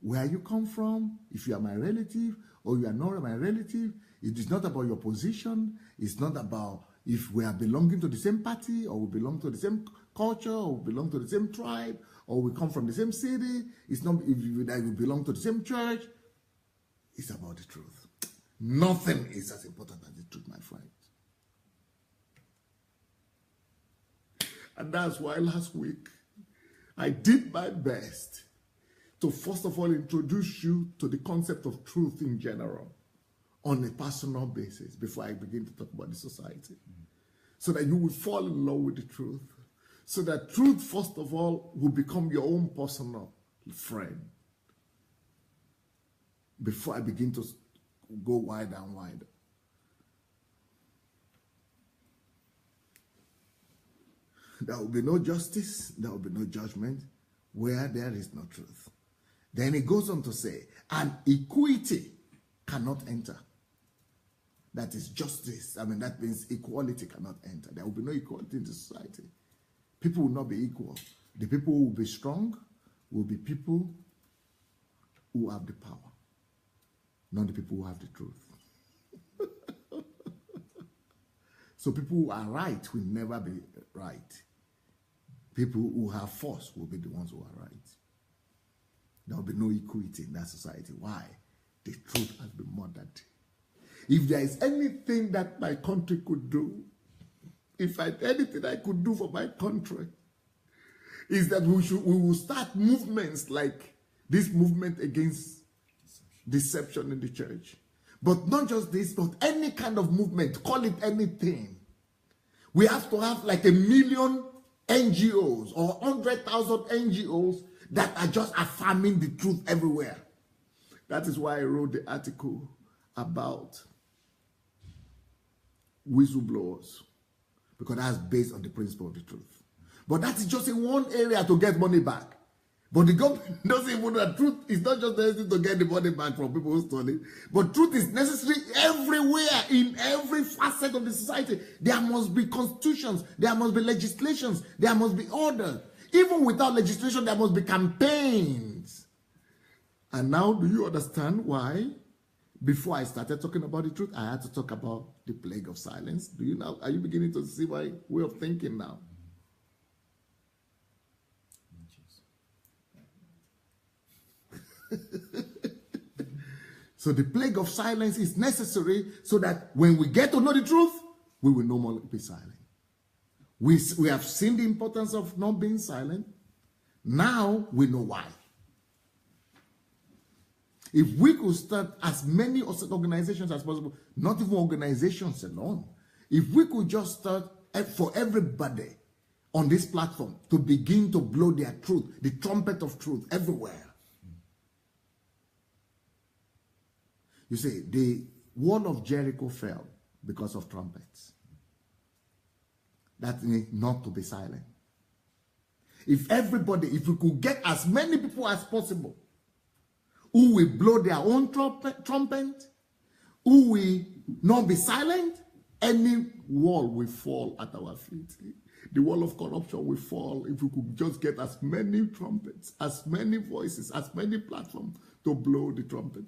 where you come from, if you are my relative or you are not my relative. It is not about your position. It's not about if we are belonging to the same party or we belong to the same culture or we belong to the same tribe or we come from the same city. It's not if we belong to the same church. It's about the truth. Nothing is as important as the truth, my friend. And that's why last week I did my best to first of all introduce you to the concept of truth in general on a personal basis before I begin to talk about the society. So that you will fall in love with the truth. So that truth, first of all, will become your own personal friend. Before I begin to go wider and wider. There will be no justice, there will be no judgment where there is no truth. Then it goes on to say, and equity cannot enter. That is justice. I mean, that means equality cannot enter. There will be no equality in the society. People will not be equal. The people who will be strong will be people who have the power, not the people who have the truth. So people who are right will never be right. People who have force will be the ones who are right. There will be no equity in that society. Why? The truth has been murdered. If there is anything that my country could do, anything I could do for my country, is that we will start movements like this movement against deception in the church. But not just this, but any kind of movement, call it anything. We have to have like 1 million NGOs or 100,000 NGOs that are just affirming the truth everywhere. That is why I wrote the article about whistleblowers, because that's based on the principle of the truth. But that is just in one area to get money back. But the government doesn't even know that truth is not just necessary to get the money back from people who stole it, but truth is necessary everywhere, in every facet of the society. There must be constitutions, there must be legislations, there must be order. Even without legislation, there must be campaigns. And now, do you understand why, before I started talking about the truth, I had to talk about the plague of silence? Do you now? Are you beginning to see my way of thinking now? So the plague of silence is necessary so that when we get to know the truth, we will no more be silent. We have seen the importance of not being silent. Now we know why. If we could start as many organizations as possible, not even organizations alone, if we could just start for everybody on this platform to begin to blow their truth, the trumpet of truth everywhere. You see, the wall of Jericho fell because of trumpets. That means not to be silent. If we could get as many people as possible who will blow their own trumpet, who will not be silent, any wall will fall at our feet. The wall of corruption will fall if we could just get as many trumpets, as many voices, as many platforms to blow the trumpet.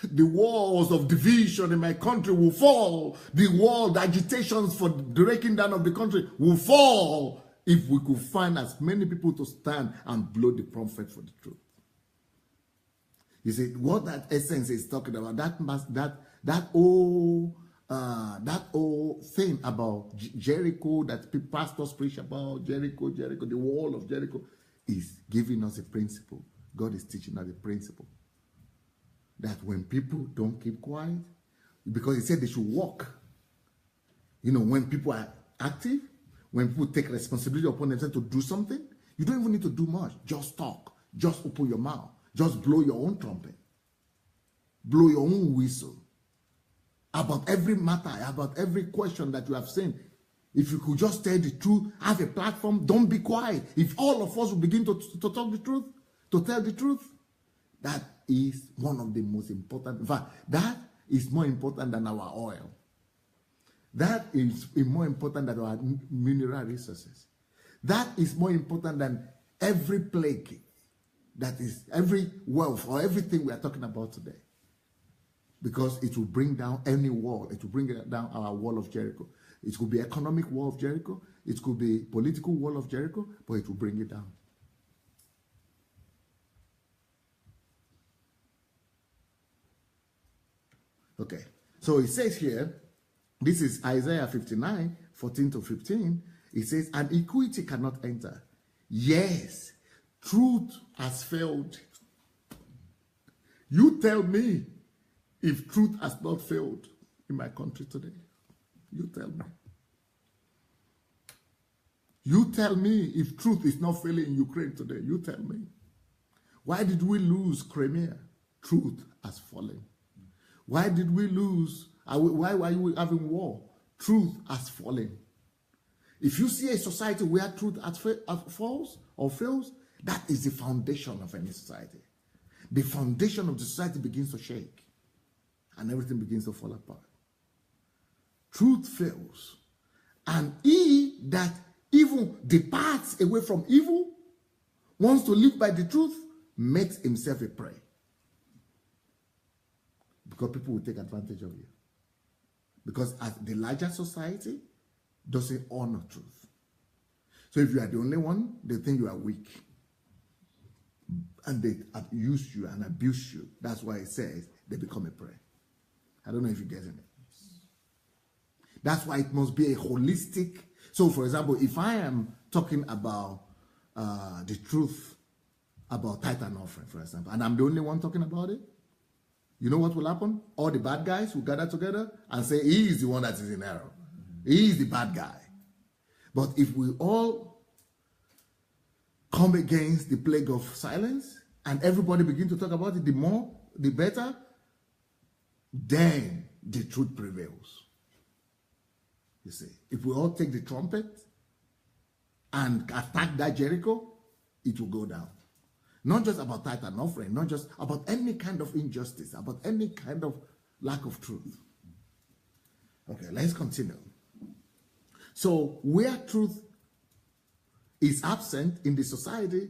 The walls of division in my country will fall. The agitations for the breaking down of the country will fall if we could find as many people to stand and blow the trumpet for the truth. You see, what that essence is talking about, that old thing about Jericho that pastors preach about, Jericho, the wall of Jericho, is giving us a principle. God is teaching us a principle. That when people don't keep quiet, because he said they should walk. You know, when people are active, when people take responsibility upon themselves to do something, you don't even need to do much. Just talk. Just open your mouth. Just blow your own trumpet. Blow your own whistle. About every matter, about every question that you have seen. If you could just tell the truth, have a platform, don't be quiet. If all of us will begin to talk the truth, to tell the truth, that is one of the most important. In fact, that is more important than our oil. That is more important than our mineral resources. That is more important than every plague, that is every wealth or everything we are talking about today. Because it will bring down any wall. It will bring down our wall of Jericho. It could be economic wall of Jericho. It could be political wall of Jericho, but it will bring it down. Okay, so it says here, this is Isaiah 59, 14 to 15. It says, and equity cannot enter. Yes, truth has failed. You tell me if truth has not failed in my country today. You tell me. You tell me if truth is not failing in Ukraine today. You tell me. Why did we lose Crimea? Truth has fallen. Why did we lose? Why were we having war? Truth has fallen. If you see a society where truth falls or fails, That is the foundation of any society. The foundation of the society begins to shake and everything begins to fall apart. Truth fails. And he that even departs away from evil, wants to live by the truth, makes himself a prey. Because people will take advantage of you. Because as the larger society doesn't honor truth. So if you are the only one, they think you are weak. And they use you and abuse you. That's why it says they become a prey. I don't know if you're getting it. That's why it must be a holistic. So, for example, if I am talking about the truth about tithe and offering, for example, and I'm the only one talking about it, you know what will happen? All the bad guys will gather together and say, he is the one that is in error. He is the bad guy. But if we all come against the plague of silence and everybody begin to talk about it, the more, the better, then the truth prevails. You see, if we all take the trumpet and attack that Jericho, it will go down. Not just about tithe and offering, not just about any kind of injustice, about any kind of lack of truth. Okay, let's continue. So, where truth is absent in the society,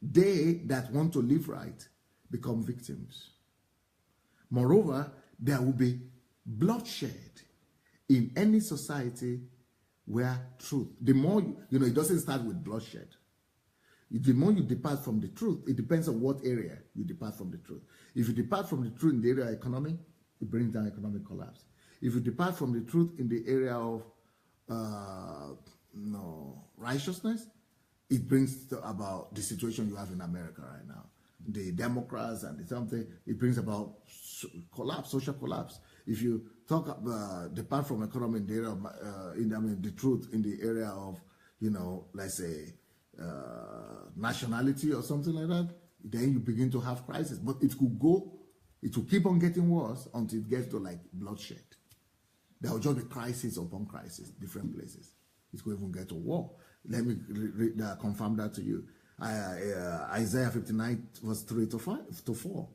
they that want to live right become victims. Moreover, there will be bloodshed in any society where truth, the more, it doesn't start with bloodshed. The more you depart from the truth, it depends on what area you depart from the truth. If you depart from the truth in the area of economy, it brings down economic collapse. If you depart from the truth in the area of righteousness, it brings about the situation you have in America right now. The Democrats and something, it brings about collapse, social collapse. If you depart from economy in the area of, the truth in the area of, let's say, nationality or something like that, then you begin to have crisis. But it will keep on getting worse until it gets to like bloodshed. There will just be crisis upon crisis, different places. It could even get to war. Let me confirm that to you. Isaiah 59 verse 3 to 4.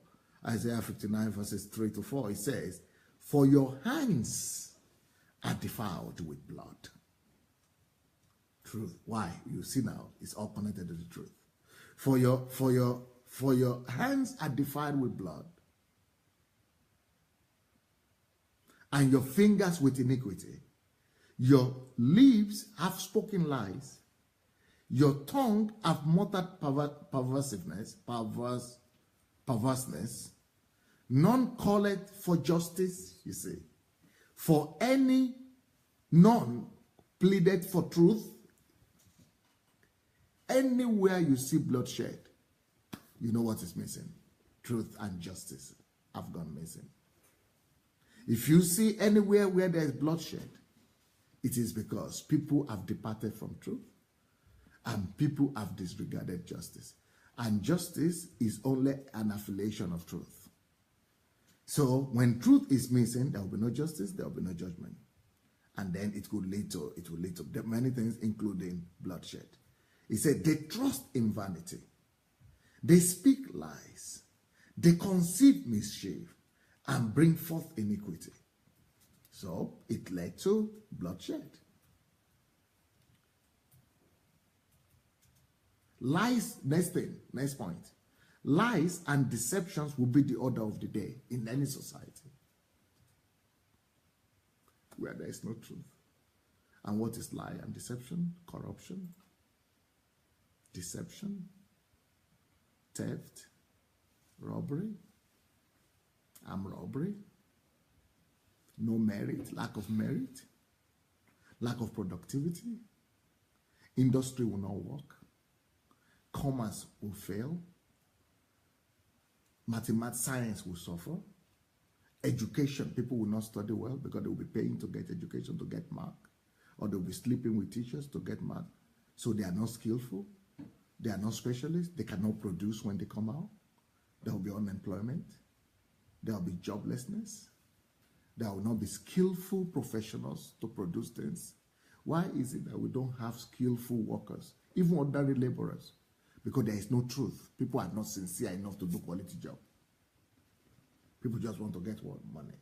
Isaiah 59 verses 3 to 4, it says, "For your hands are defiled with blood." Truth. Why? You see now, it's all connected to the truth. For your hands are defiled with blood, and your fingers with iniquity. Your lips have spoken lies. Your tongue have muttered perverseness. None calleth for justice, you see. For none pleaded for truth. Anywhere you see bloodshed, you know what is missing. Truth and justice have gone missing. If you see anywhere where there is bloodshed, it is because people have departed from truth and people have disregarded justice. And justice is only an affiliation of truth. So when truth is missing, there will be no justice, there will be no judgment. And then it will lead to many things, including bloodshed. He said, they trust in vanity. They speak lies. They conceive mischief and bring forth iniquity. So it led to bloodshed. Lies, next point. Lies and deceptions will be the order of the day in any society where there is no truth. And what is lie and deception? Corruption, deception, theft, robbery, armed robbery, no merit, lack of productivity, industry will not work, commerce will fail, mathematics, science will suffer, education, people will not study well because they will be paying to get education to get mark, or they will be sleeping with teachers to get mark, so they are not skillful, they are not specialists, they cannot produce when they come out, there will be unemployment, there will be joblessness, there will not be skillful professionals to produce things. Why is it that we don't have skillful workers even ordinary laborers, because there is no truth. People are not sincere enough to do quality job. People just want to get what? Money.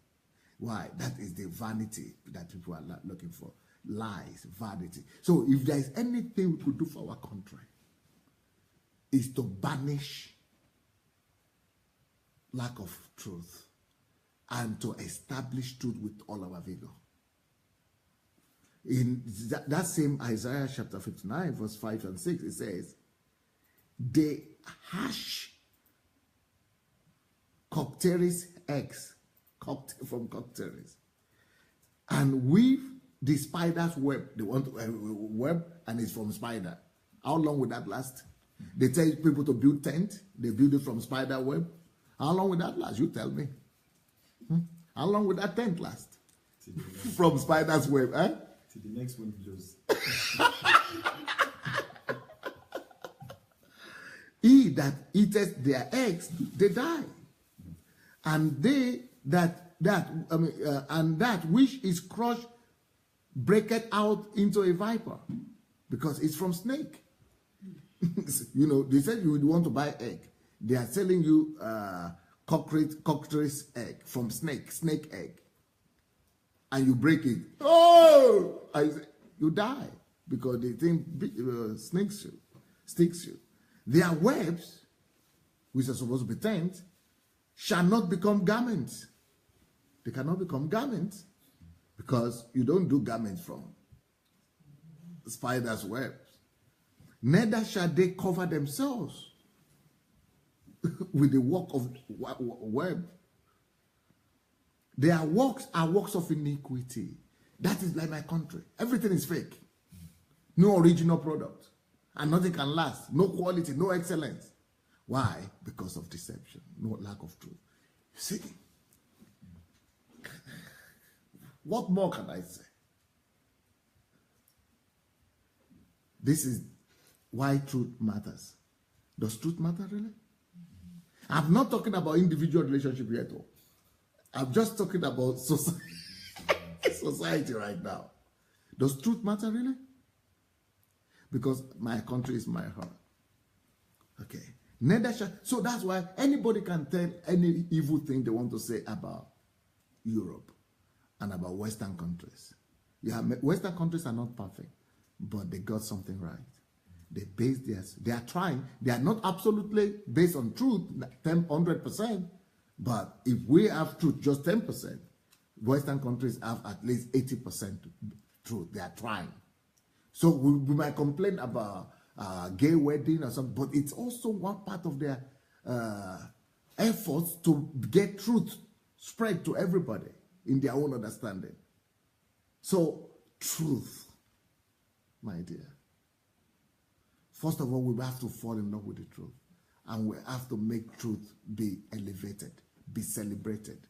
Why? That is the vanity that people are looking for. Lies, vanity. So if there is anything we could do for our country, is to banish lack of truth and to establish truth with all our vigor. In that same Isaiah chapter 59, verse 5 and 6, it says, they hash cocteris eggs, from cocteris, and weave the spider's web. They want web, and it's from spider. How long will that last? They tell people to build tent. They build it from spider web. How long will that last? You tell me. How long will that tent last? From spider's web, eh? To the next one blows. He that eateth their eggs, they die, and they and that which is crushed breaketh out into a viper, because it's from snake. You know, they said you would want to buy egg. They are selling you cockatrice egg from snake egg, and you break it. Oh, you die because they think sticks you. Their webs, which are supposed to be tent, shall not become garments. They cannot become garments because you don't do garments from spider's webs. Neither shall they cover themselves with the work of web. Their works are works of iniquity. That is like my country. Everything is fake. No original product. And nothing can last. No quality, no excellence. Why? Because of deception. No lack of truth. You see? What more can I say? This is why truth matters. Does truth matter really? I'm not talking about individual relationship yet. I'm just talking about society right now. Does truth matter really? Because my country is my heart. Okay. Neither shall. So that's why anybody can tell any evil thing they want to say about Europe and about Western countries. Yeah, Western countries are not perfect, but they got something right. They base theirs. They are trying. They are not absolutely based on truth, 100%. But if we have truth, just 10%, Western countries have at least 80% truth. They are trying. So we might complain about gay wedding or something, but it's also one part of their efforts to get truth spread to everybody in their own understanding. So, truth, my dear. First of all, we have to fall in love with the truth. And we have to make truth be elevated, be celebrated,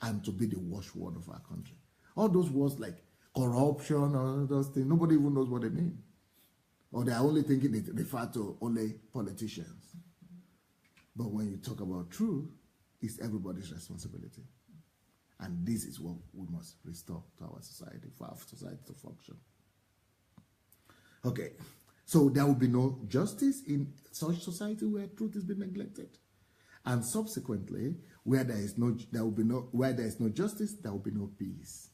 and to be the watchword of our country. All those words like corruption, all those things, nobody even knows what they mean. Or they are only thinking it refer to only politicians. But when you talk about truth, it's everybody's responsibility. And this is what we must restore to our society, for our society to function. Okay, so there will be no justice in such society where truth is being neglected. And subsequently, where there is no justice, there will be no peace.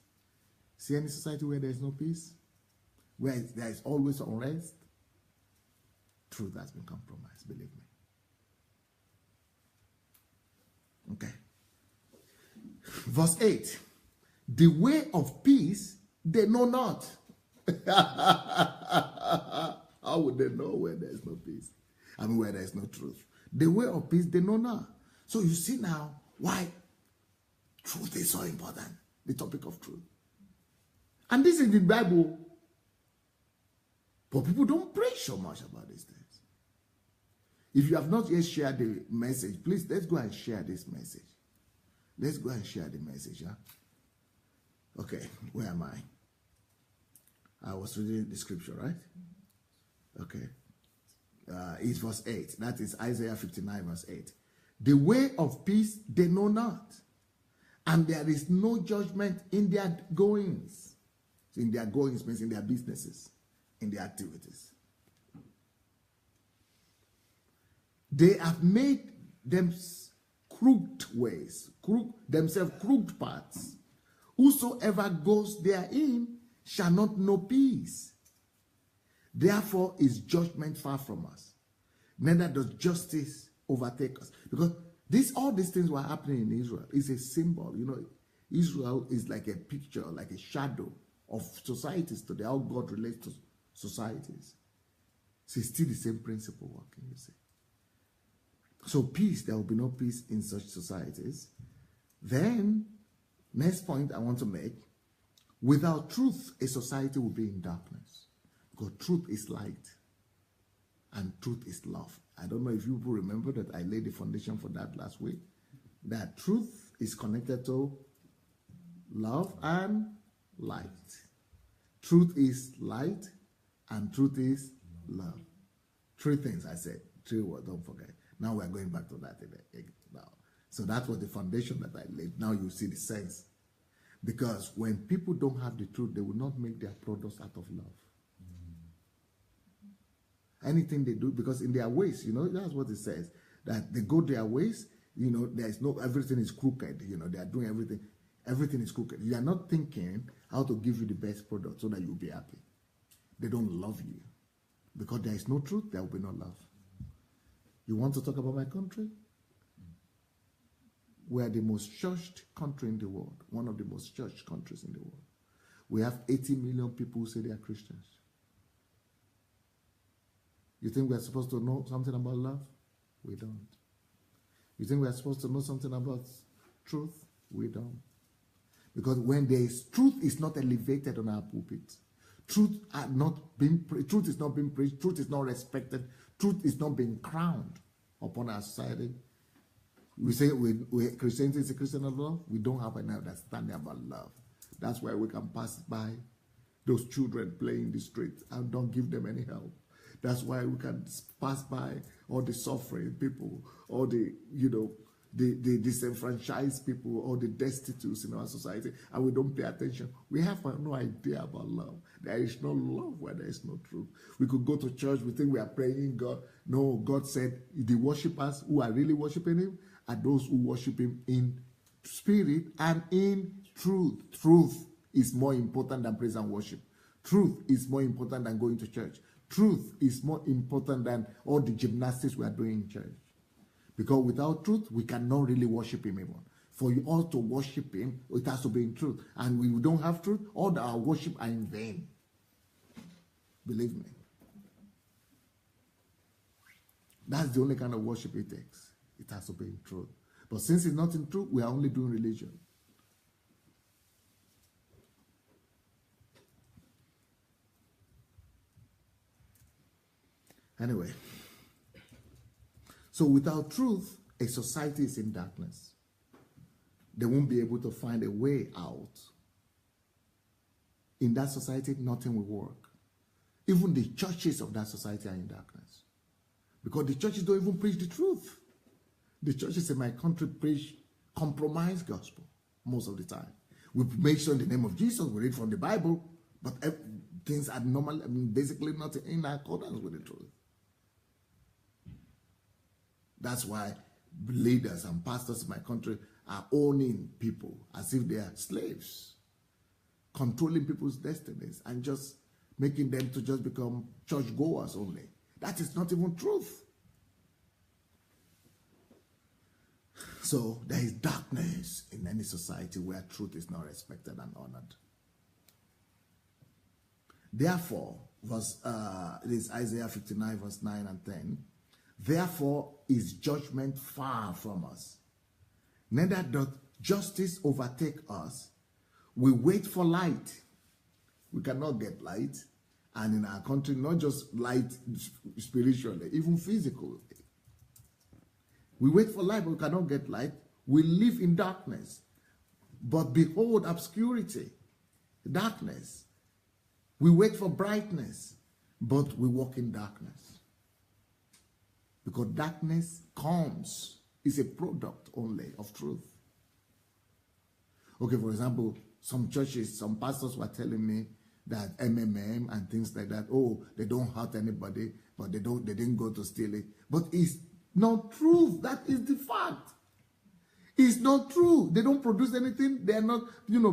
See any society where there is no peace? Where there is always unrest? Truth has been compromised, believe me. Okay. Verse 8. The way of peace they know not. How would they know where there is no peace? I mean, where there is no truth. The way of peace they know not. So you see now why truth is so important. The topic of truth. And this is the Bible. But people don't preach so much about these things. If you have not yet shared the message, please, let's go and share this message. Let's go and share the message. Huh? Okay, where am I? I was reading the scripture, right? Okay. It's verse 8. That is Isaiah 59, verse 8. The way of peace they know not, and there is no judgment in their goings. In their goings means in their businesses, in their activities. They have made them crooked ways, themselves crooked paths. Whosoever goes therein shall not know peace. Therefore is judgment far from us. Neither does justice overtake us. Because all these things were happening in Israel. It's a symbol. You know, Israel is like a picture, like a shadow of societies today, how God relates to societies. So it's still the same principle working, you see. So peace, there will be no peace in such societies. Then, next point I want to make, without truth, a society will be in darkness. Because truth is light and truth is love. I don't know if you will remember that I laid the foundation for that last week. That truth is connected to love and light. Truth is light and truth is love. Three things I said. Three words, don't forget. Now we're going back to that now. So that was the foundation that I laid. Now you see the sense. Because when people don't have the truth, they will not make their products out of love. Anything they do, because in their ways, you know, that's what it says. That they go their ways, you know, everything is crooked, you know, they are doing everything. Everything is crooked. You are not thinking how to give you the best product so that you'll be happy. They don't love you. Because there is no truth, there will be no love. You want to talk about my country? We are the most churched country in the world. One of the most churched countries in the world. We have 80 million people who say they are Christians. You think we are supposed to know something about love? We don't. You think we are supposed to know something about truth? We don't. Because when there is truth is not elevated on our pulpit. Truth is not being preached, truth is not respected, truth is not being crowned upon our society. We say Christianity is a Christian of love. We don't have an understanding about love. That's why we can pass by those children playing in the street and don't give them any help. That's why we can pass by all the suffering people, all the, you know, the disenfranchised people, or the destitutes in our society, and we don't pay attention. We have no idea about love. There is no love where there is no truth. We could go to church, we think we are praying God. No, God said the worshippers who are really worshiping him are those who worship him in spirit and in truth. Truth is more important than praise and worship. Truth is more important than going to church. Truth is more important than all the gymnastics we are doing in church. Because without truth, we cannot really worship him even. For you all to worship him, it has to be in truth. And when we don't have truth, all our worship are in vain. Believe me. That's the only kind of worship it takes. It has to be in truth. But since it's not in truth, we are only doing religion. Anyway. So without truth, a society is in darkness. They won't be able to find a way out. In that society, nothing will work. Even the churches of that society are in darkness. Because the churches don't even preach the truth. The churches in my country preach compromised gospel most of the time. We make sure in the name of Jesus, we read from the Bible, but things are normal, basically not in accordance with the truth. That's why leaders and pastors in my country are owning people as if they are slaves, controlling people's destinies and just making them to just become churchgoers only. That is not even truth. So there is darkness in any society where truth is not respected and honored. Therefore, it is Isaiah 59 verse 9 and 10. Therefore is judgment far from us. Neither doth justice overtake us. We wait for light. We cannot get light. And in our country, not just light spiritually, even physically. We wait for light, but we cannot get light. We live in darkness. But behold obscurity, darkness. We wait for brightness, but we walk in darkness. Because darkness is a product only of truth. Okay, for example, some churches, some pastors were telling me that MMM and things like that, oh, they don't hurt anybody, but they didn't go to steal it. But not truth. That is the fact. It's not true. They don't produce anything. They are not,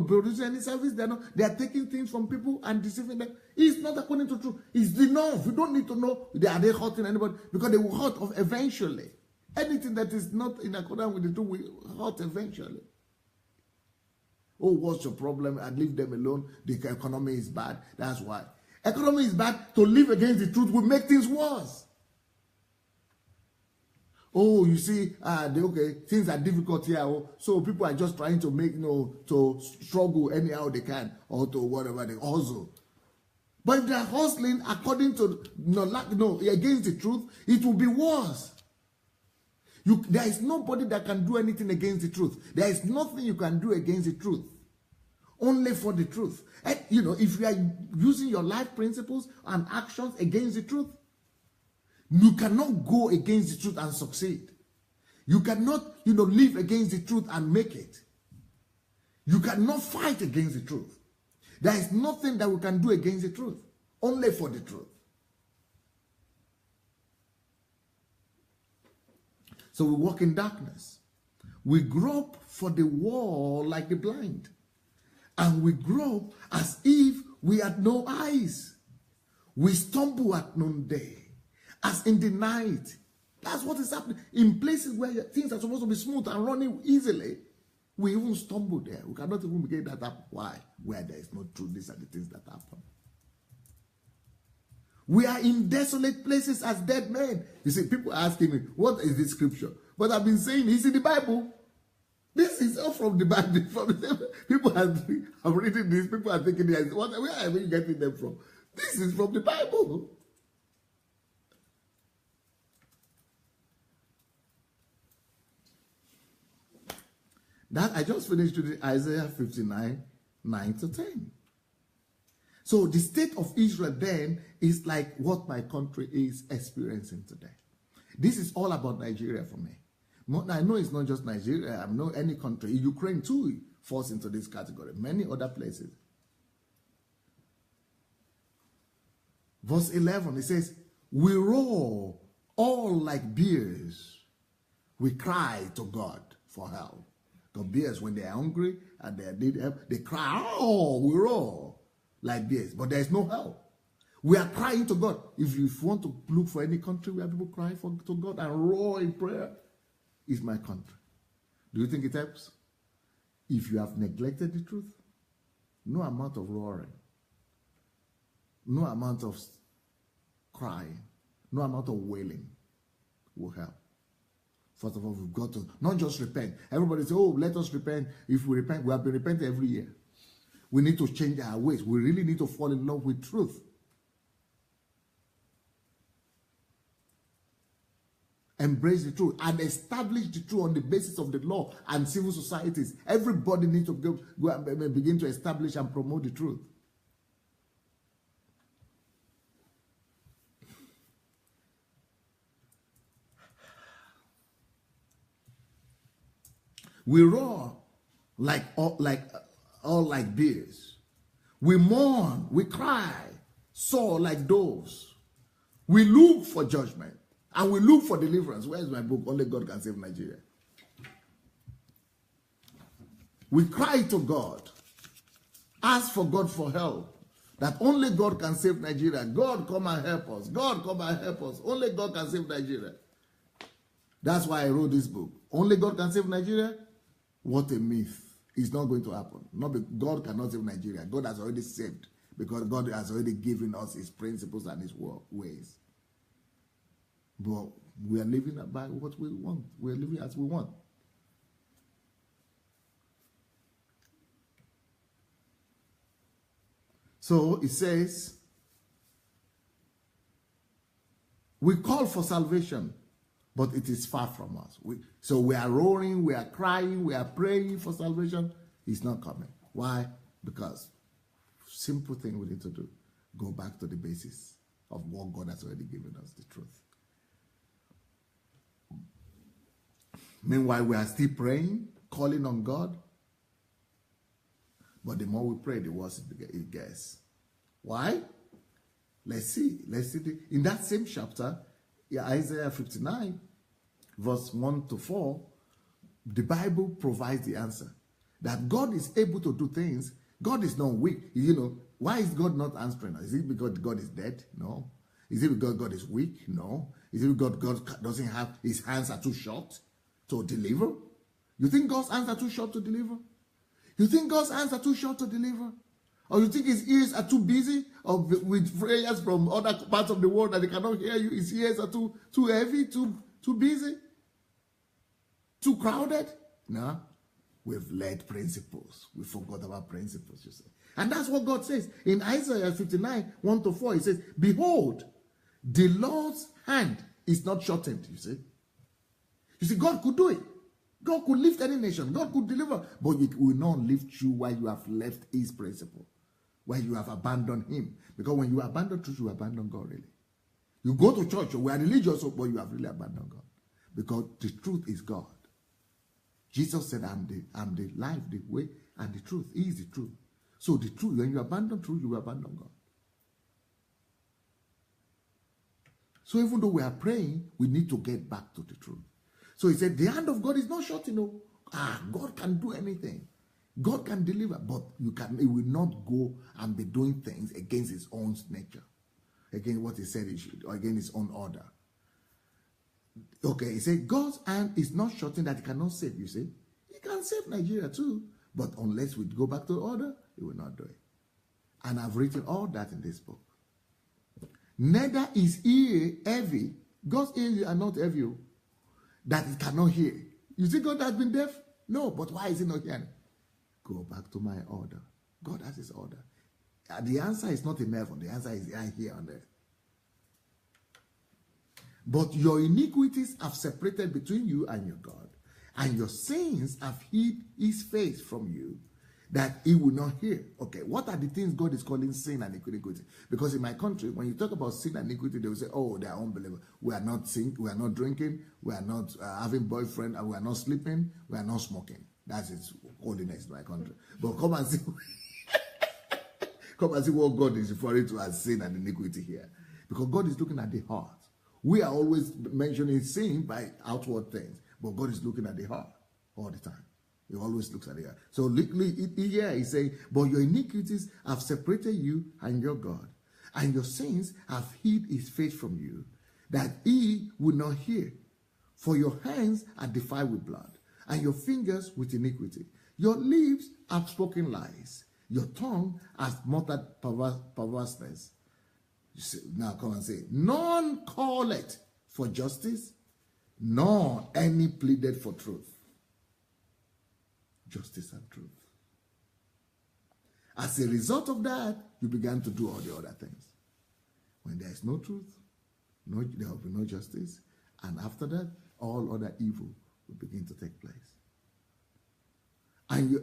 producing any service. They are taking things from people and deceiving them. It's not according to truth. It's enough. You don't need to know, are they hurting anybody? Because they will hurt eventually. Anything that is not in accordance with the truth will hurt eventually. Oh, what's your problem? And leave them alone. The economy is bad. That's why. Economy is bad. To live against the truth will make things worse. Oh, you see, things are difficult here. Oh, so people are just trying to make, to struggle anyhow they can, or to whatever they hustle. But if they are hustling according to, against the truth, it will be worse. There is nobody that can do anything against the truth. There is nothing you can do against the truth. Only for the truth. And, if you are using your life principles and actions against the truth, you cannot go against the truth and succeed. You cannot, live against the truth and make it. You cannot fight against the truth. There is nothing that we can do against the truth. Only for the truth. So we walk in darkness. We grope for the wall like the blind. And we grope as if we had no eyes. We stumble at noonday. As in the night. That's what is happening. In places where things are supposed to be smooth and running easily, we even stumble there. We cannot even begin that up. Why? Where there is no truth, these are the things that happen. We are in desolate places as dead men. You see, people are asking me, what is this scripture? But I've been saying it's in the Bible. This is all from the Bible. People have written this. People are thinking, where are you getting them from? This is from the Bible. That I just finished reading Isaiah 59, 9-10. So the state of Israel then is like what my country is experiencing today. This is all about Nigeria for me. I know it's not just Nigeria. I know any country. Ukraine too falls into this category. Many other places. Verse 11, it says, we roar all like bears. We cry to God for help. The bears, when they are hungry and they need help, they cry, oh, we roar like bears. But there is no help. We are crying to God. If you want to look for any country where people cry to God and roar in prayer, it's my country. Do you think it helps? If you have neglected the truth, no amount of roaring, no amount of crying, no amount of wailing will help. First of all, we've got to not just repent. Everybody says, oh, let us repent. If we repent, we have been repenting every year. We need to change our ways. We really need to fall in love with truth. Embrace the truth and establish the truth on the basis of the law and civil societies. Everybody needs to go and begin to establish and promote the truth. We roar all like bears. We mourn, we cry, soar like doves. We look for judgment and we look for deliverance. Where is my book? Only God can save Nigeria. We cry to God, ask for God for help. That only God can save Nigeria. God, come and help us. God, come and help us. Only God can save Nigeria. That's why I wrote this book. Only God can save Nigeria? What a myth. It's not going to happen. God cannot save Nigeria. God has already saved because God has already given us his principles and his ways. But we are living by what we want. We are living as we want. So it says, we call for salvation, but it is far from us. So we are roaring, we are crying, we are praying for salvation. It's not coming. Why? Because simple thing we need to do. Go back to the basis of what God has already given us, the truth. Meanwhile, we are still praying, calling on God. But the more we pray, the worse it gets. Why? Let's see. In that same chapter, Isaiah 59, verse 1 to 4, the Bible provides the answer. That God is able to do things. God is not weak. Why is God not answering us? Is it because God is dead? No. Is it because God is weak? No. Is it because God doesn't have, his hands are too short to deliver? You think God's hands are too short to deliver? You think God's hands are too short to deliver? Or you think his ears are too busy or with prayers from other parts of the world that they cannot hear you? His ears are too heavy, too busy, too crowded? No. We've led principles. We forgot about principles, you see. And that's what God says. In Isaiah 59, 1 to 4, he says, behold, the Lord's hand is not shortened, you see. You see, God could do it. God could lift any nation. God could deliver. But it will not lift you while you have left his principle. While you have abandoned him. Because when you abandon truth, you abandon God, really. You go to church, we are religious, but you have really abandoned God. Because the truth is God. Jesus said, I'm the life, the way, and the truth. He is the truth. So the truth, when you abandon truth, you abandon God. So even though we are praying, we need to get back to the truth. So he said, the hand of God is not short, God can do anything. God can deliver, but he will not go and be doing things against his own nature, against what he said he should, or against his own order. Okay, he said, God's hand is not shortened that he cannot save, you see. He can save Nigeria too, but unless we go back to order, he will not do it. And I've written all that in this book. Neither is ear heavy. God's ears are not heavy, that it cannot hear. You think God has been deaf? No, but why is he not hearing? Go back to my order. God has his order. The answer is not in heaven. The answer is here on earth. But your iniquities have separated between you and your God, and your sins have hid his face from you, that he will not hear. Okay, what are the things God is calling sin and iniquity? Because in my country, when you talk about sin and iniquity, they will say, oh, they are unbelievers. We are not sinning, we are not drinking, we are not having boyfriend, and we are not sleeping, we are not smoking. That's its holiness in my country. But come and see, come and see what God is referring to as sin and iniquity here. Because God is looking at the heart. We are always mentioning sin by outward things, but God is looking at the heart all the time. He always looks at the heart. So here he's saying, but your iniquities have separated you and your God, and your sins have hid his face from you, that he will not hear. For your hands are defiled with blood, and your fingers with iniquity. Your lips have spoken lies. Your tongue has muttered perverseness. Now come and say, none calleth for justice, nor any pleaded for truth. Justice and truth. As a result of that, you began to do all the other things. When there is no truth, there will be no justice, and after that, all other evil will begin to take place. And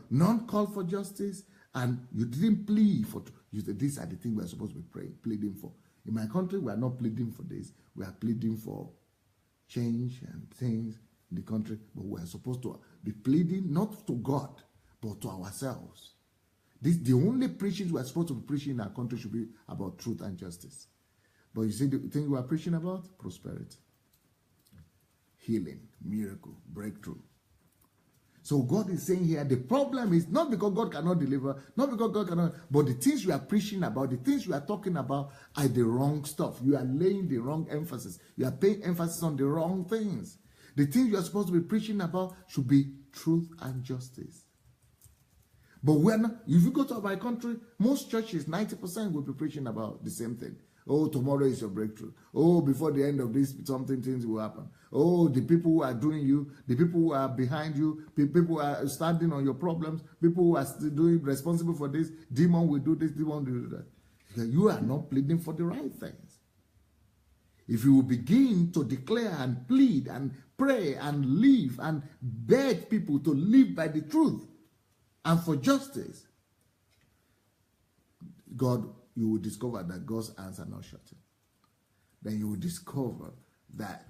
none called for justice, and you didn't plead for truth. These are the things we are supposed to be pleading for. In my country, we are not pleading for this. We are pleading for change and things in the country, but we are supposed to be pleading not to God, but to ourselves. The only preaching we are supposed to be preaching in our country should be about truth and justice. But you see, the thing we are preaching about? Prosperity, healing, miracle, breakthrough. So God is saying here, the problem is not because God cannot deliver, not because God cannot, but the things you are preaching about, the things you are talking about are the wrong stuff. You are laying the wrong emphasis. You are paying emphasis on the wrong things. The things you are supposed to be preaching about should be truth and justice. But if you go to my country, most churches, 90% will be preaching about the same thing. Oh, tomorrow is your breakthrough. Oh, before the end of this, things will happen. Oh, the people who are doing you, the people who are behind you, people who are standing on your problems, people who are responsible for this, demon will do this, demon will do that. You are not pleading for the right things. If you will begin to declare and plead and pray and live and beg people to live by the truth and for justice, you will discover that God's hands are not shortened. Then you will discover that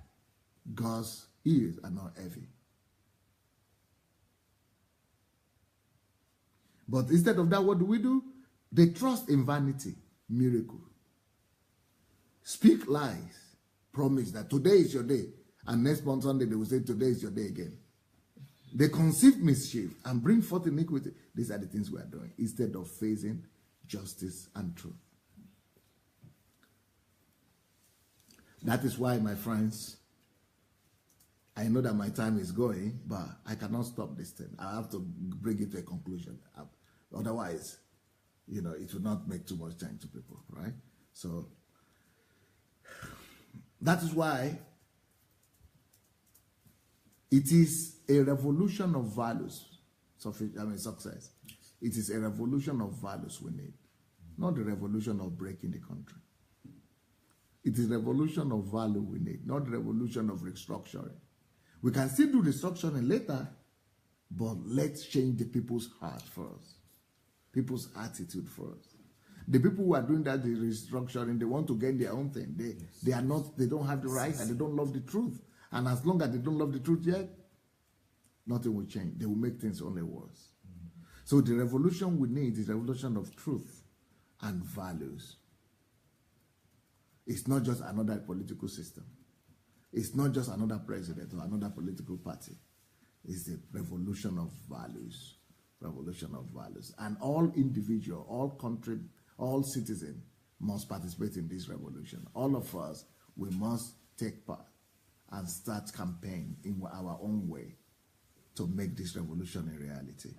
God's ears are not heavy. But instead of that, what do? They trust in vanity, miracle. Speak lies. Promise that today is your day. And next month Sunday, they will say, today is your day again. They conceive mischief and bring forth iniquity. These are the things we are doing instead of facing justice and truth. That is why, my friends, I know that my time is going, but I cannot stop this thing. I have to bring it to a conclusion. Otherwise, it will not make too much time to people, right? So that is why it is a revolution of values. Success. It is a revolution of values we need, not the revolution of breaking the country. It is revolution of value we need, not revolution of restructuring. We can still do restructuring later, but let's change the people's heart first, people's attitude first. The people who are doing that, the restructuring, they want to gain their own thing. They don't have the right, and they don't love the truth. And as long as they don't love the truth yet, nothing will change. They will make things only worse. So the revolution we need is a revolution of truth and values. It's not just another political system. It's not just another president or another political party. It's the revolution of values. Revolution of values. And all individual, all country, all citizens must participate in this revolution. All of us, we must take part and start campaign in our own way to make this revolution a reality.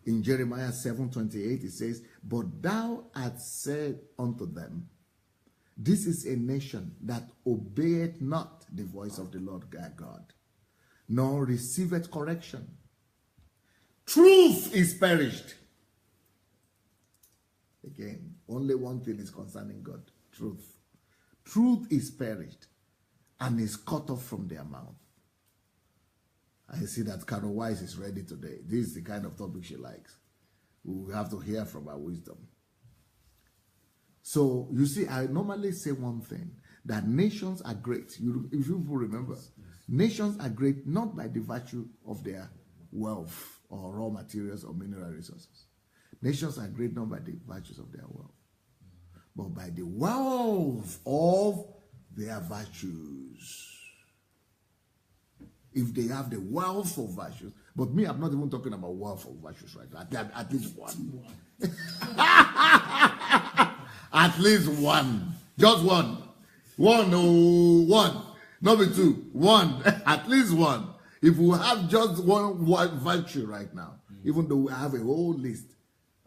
In Jeremiah 7:28, it says, "But thou hast said unto them, this is a nation that obeyeth not the voice of the Lord their God, nor receiveth correction. Truth is perished." Again, only one thing is concerning God: truth. Truth is perished and is cut off from their mouth. I see that Carol Wise is ready today. This is the kind of topic she likes. We will have to hear from her wisdom. So, you see, I normally say one thing, that nations are great. If you remember, nations are great not by the virtue of their wealth or raw materials or mineral resources. Nations are great not by the virtues of their wealth, but by the wealth of their virtues. If they have the wealth of virtues, but me, I'm not even talking about wealth of virtues right now. At least one. At least one. Just one. One. Not be two. One. At least one. If we have just one virtue right now, even though we have a whole list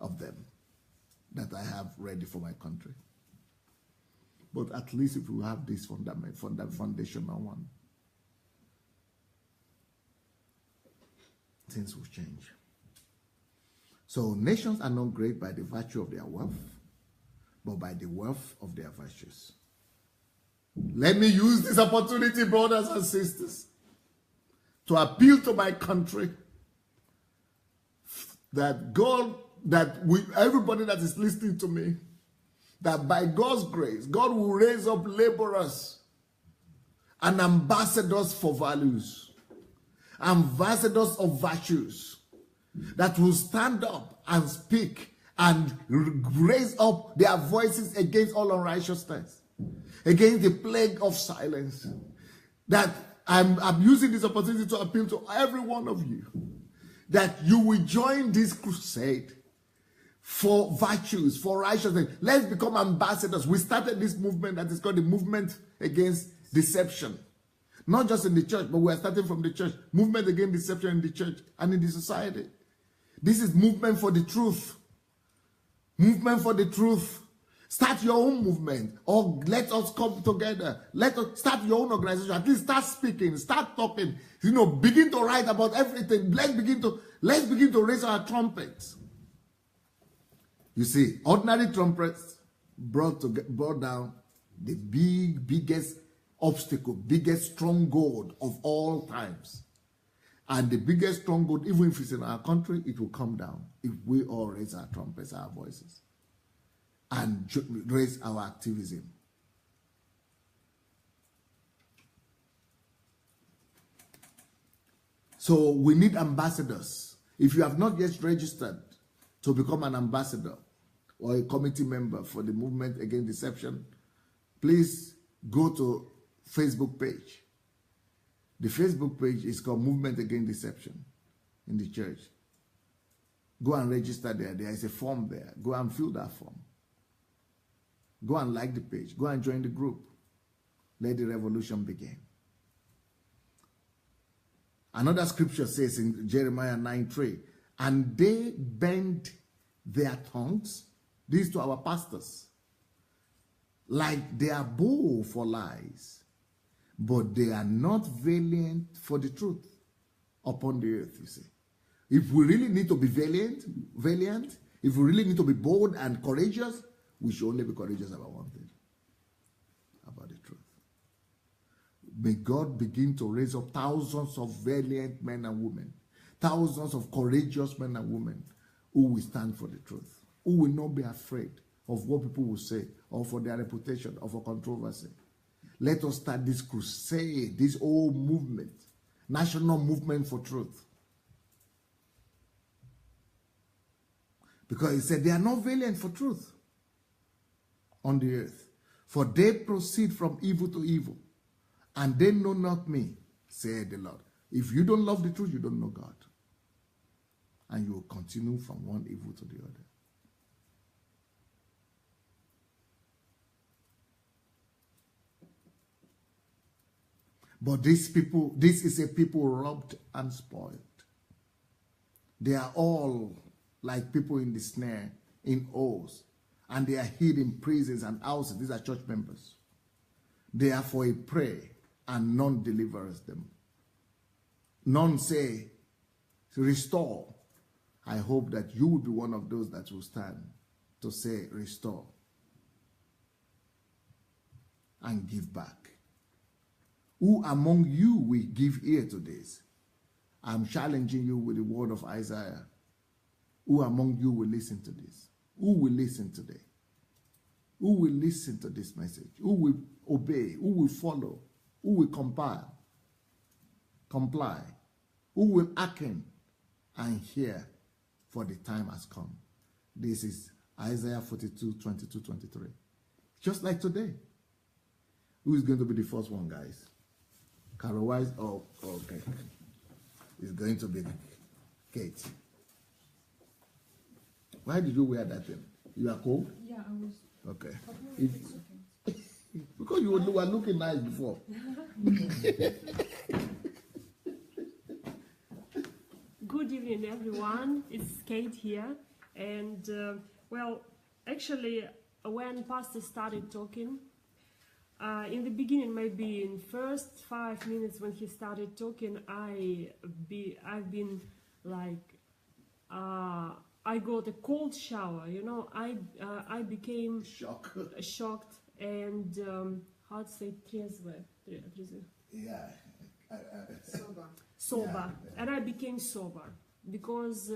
of them that I have ready for my country. But at least if we have this foundational one, things will change. So nations are not great by the virtue of their wealth, but by the wealth of their virtues. Let me use this opportunity, brothers and sisters, to appeal to my country that everybody that is listening to me, that by God's grace, God will raise up laborers and ambassadors for values, ambassadors of virtues, that will stand up and speak and raise up their voices against all unrighteousness, against the plague of silence. That I'm using this opportunity to appeal to every one of you, that you will join this crusade for virtues, for righteousness. Let's become ambassadors. We started this movement that is called the Movement Against Deception. Not just in the church, but we are starting from the church. Movement against deception in the church and in the society. This is movement for the truth. Movement for the truth. Start your own movement, or let us come together. Let us start your own organization. At least start speaking, start talking. Begin to write about everything. Let's begin to raise our trumpets. You see, ordinary trumpets brought down the biggest obstacle, biggest stronghold of all times. And the biggest stronghold, even if it's in our country, it will come down if we all raise our trumpets, our voices, and raise our activism. So we need ambassadors. If you have not yet registered to become an ambassador or a committee member for the Movement Against Deception, please go to Facebook page The Facebook page is called Movement Against Deception in the church. Go and register there. There is a form there. Go and fill that form. Go and like the page. Go and join the group. Let the revolution begin. Another scripture says in Jeremiah 9:3, and they bend their tongues, this to our pastors, like they are bold for lies, but they are not valiant for the truth upon the earth, you see. If we really need to be valiant, if we really need to be bold and courageous, we should only be courageous about one thing, about the truth. May God begin to raise up thousands of valiant men and women, thousands of courageous men and women who will stand for the truth, who will not be afraid of what people will say or for their reputation or for controversy. Let us start this crusade, this whole movement, national movement for truth. Because he said they are not valiant for truth on the earth, for they proceed from evil to evil, and they know not me, said the Lord. If you don't love the truth, you don't know God. And you will continue from one evil to the other. But these people, this is a people robbed and spoiled. They are all like people in the snare, in oaths, and they are hid in prisons and houses. These are church members. They are for a prey, and none delivers them. None say, restore. I hope that you will be one of those that will stand to say, restore and give back. Who among you will give ear to this? I'm challenging you with the word of Isaiah. Who among you will listen to this? Who will listen today? Who will listen to this message? Who will obey? Who will follow? Who will comply? Who will hearken and hear? For the time has come. This is Isaiah 42, 22, 23. Just like today. Who is going to be the first one, guys? Carol Wise? Oh, okay. It's going to be Kate. Why did you wear that thing? You are cold? Yeah, I was. Okay. It's okay. Because you were looking nice before. Good evening, everyone. It's Kate here. And, well, actually, when Pastor started talking, in the beginning, maybe in first 5 minutes when he started talking, I've been like, I got a cold shower, you know. I became shocked and how to say trezve. Yeah. Sober. Yeah. And I became sober because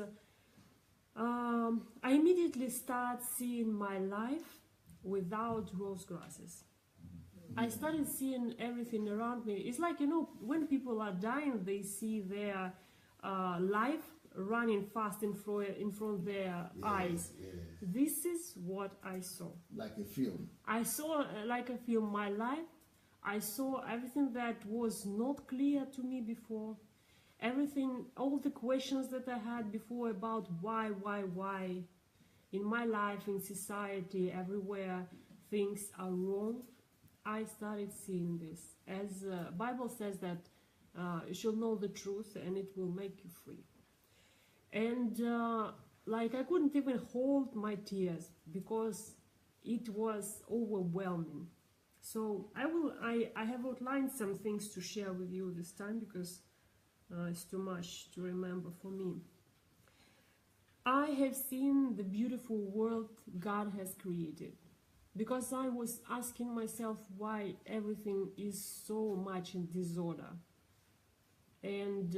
I immediately start seeing my life without rose grasses. I started seeing everything around me. It's like, you know, when people are dying, they see their life running fast in front of their eyes. Yeah. This is what I saw. Like a film. I saw like a film my life. I saw everything that was not clear to me before. Everything, all the questions that I had before about why in my life, in society, everywhere things are wrong. I started seeing this. As Bible says that you shall know the truth and it will make you free. And like I couldn't even hold my tears because it was overwhelming. So I have outlined some things to share with you this time because it's too much to remember for me. I have seen the beautiful world God has created because I was asking myself why everything is so much in disorder. And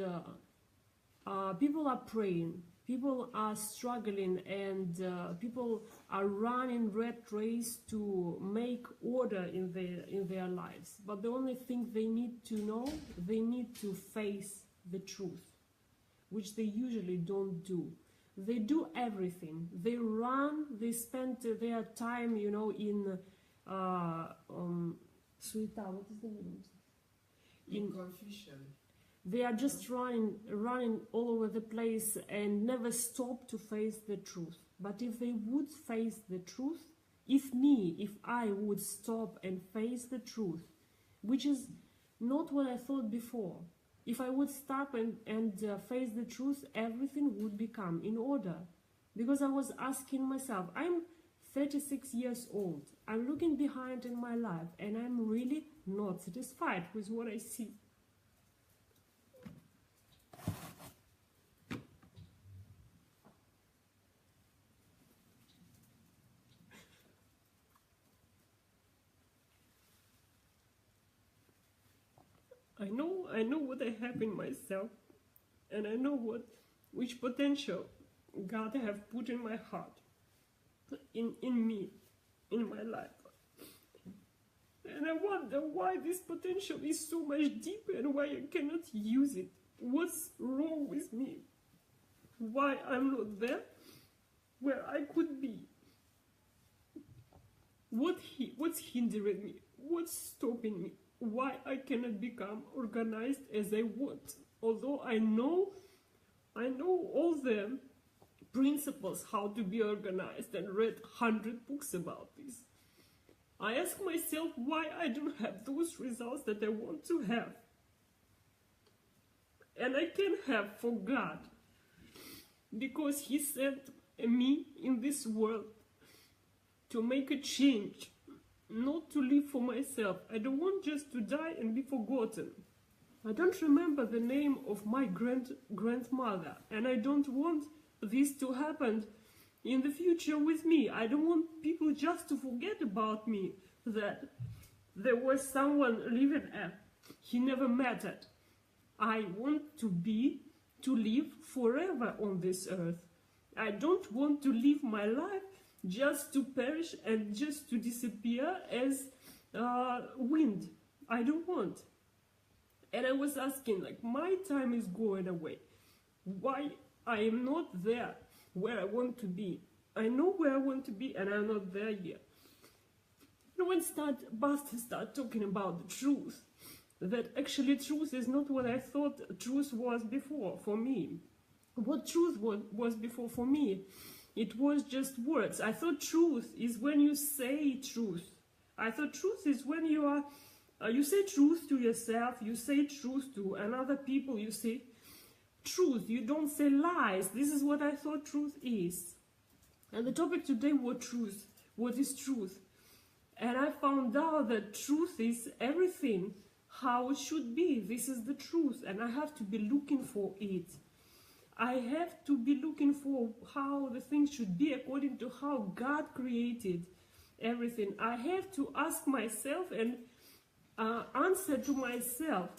people are praying, people are struggling, and people are running rat race to make order in their lives. But the only thing they need to know, they need to face the truth, which they usually don't do. They do everything. They run. They spend their time, you know, in suita. What is the name? in confusion. They are just running all over the place and never stop to face the truth. But if they would face the truth, if I would stop and face the truth, which is not what I thought before, if I would stop and face the truth, everything would become in order. Because I was asking myself, I'm 36 years old, I'm looking behind in my life, and I'm really not satisfied with what I see. I know what I have in myself, and I know which potential God have put in my heart, in me, in my life. And I wonder why this potential is so much deeper and why I cannot use it. What's wrong with me? Why I'm not there where I could be? What's hindering me? What's stopping me? Why I cannot become organized as I want? Although I know all the principles how to be organized and read 100 books about this. I ask myself why I don't have those results that I want to have. And I can have for God, because He sent me in this world to make a change, not to live for myself. I don't want just to die and be forgotten. I don't remember the name of my grandmother, and I don't want this to happen in the future with me. I don't want people just to forget about me, that there was someone living and he never mattered. I want to live forever on this earth. I don't want to live my life just to perish and just to disappear as wind. I don't want. And I was asking, like, my time is going away. Why I am not there where I want to be? I know where I want to be, and I'm not there yet. And when Buster started talking about the truth, that actually truth is not what I thought truth was before for me. What truth was before for me? It was just words. I thought truth is when you say truth. I thought truth is when you say truth to yourself, you say truth to another people, you say truth. You don't say lies. This is what I thought truth is. And the topic today was truth. What is truth? And I found out that truth is everything how it should be. This is the truth, and I have to be looking for it. I have to be looking for how the things should be according to how God created everything. I have to ask myself and answer to myself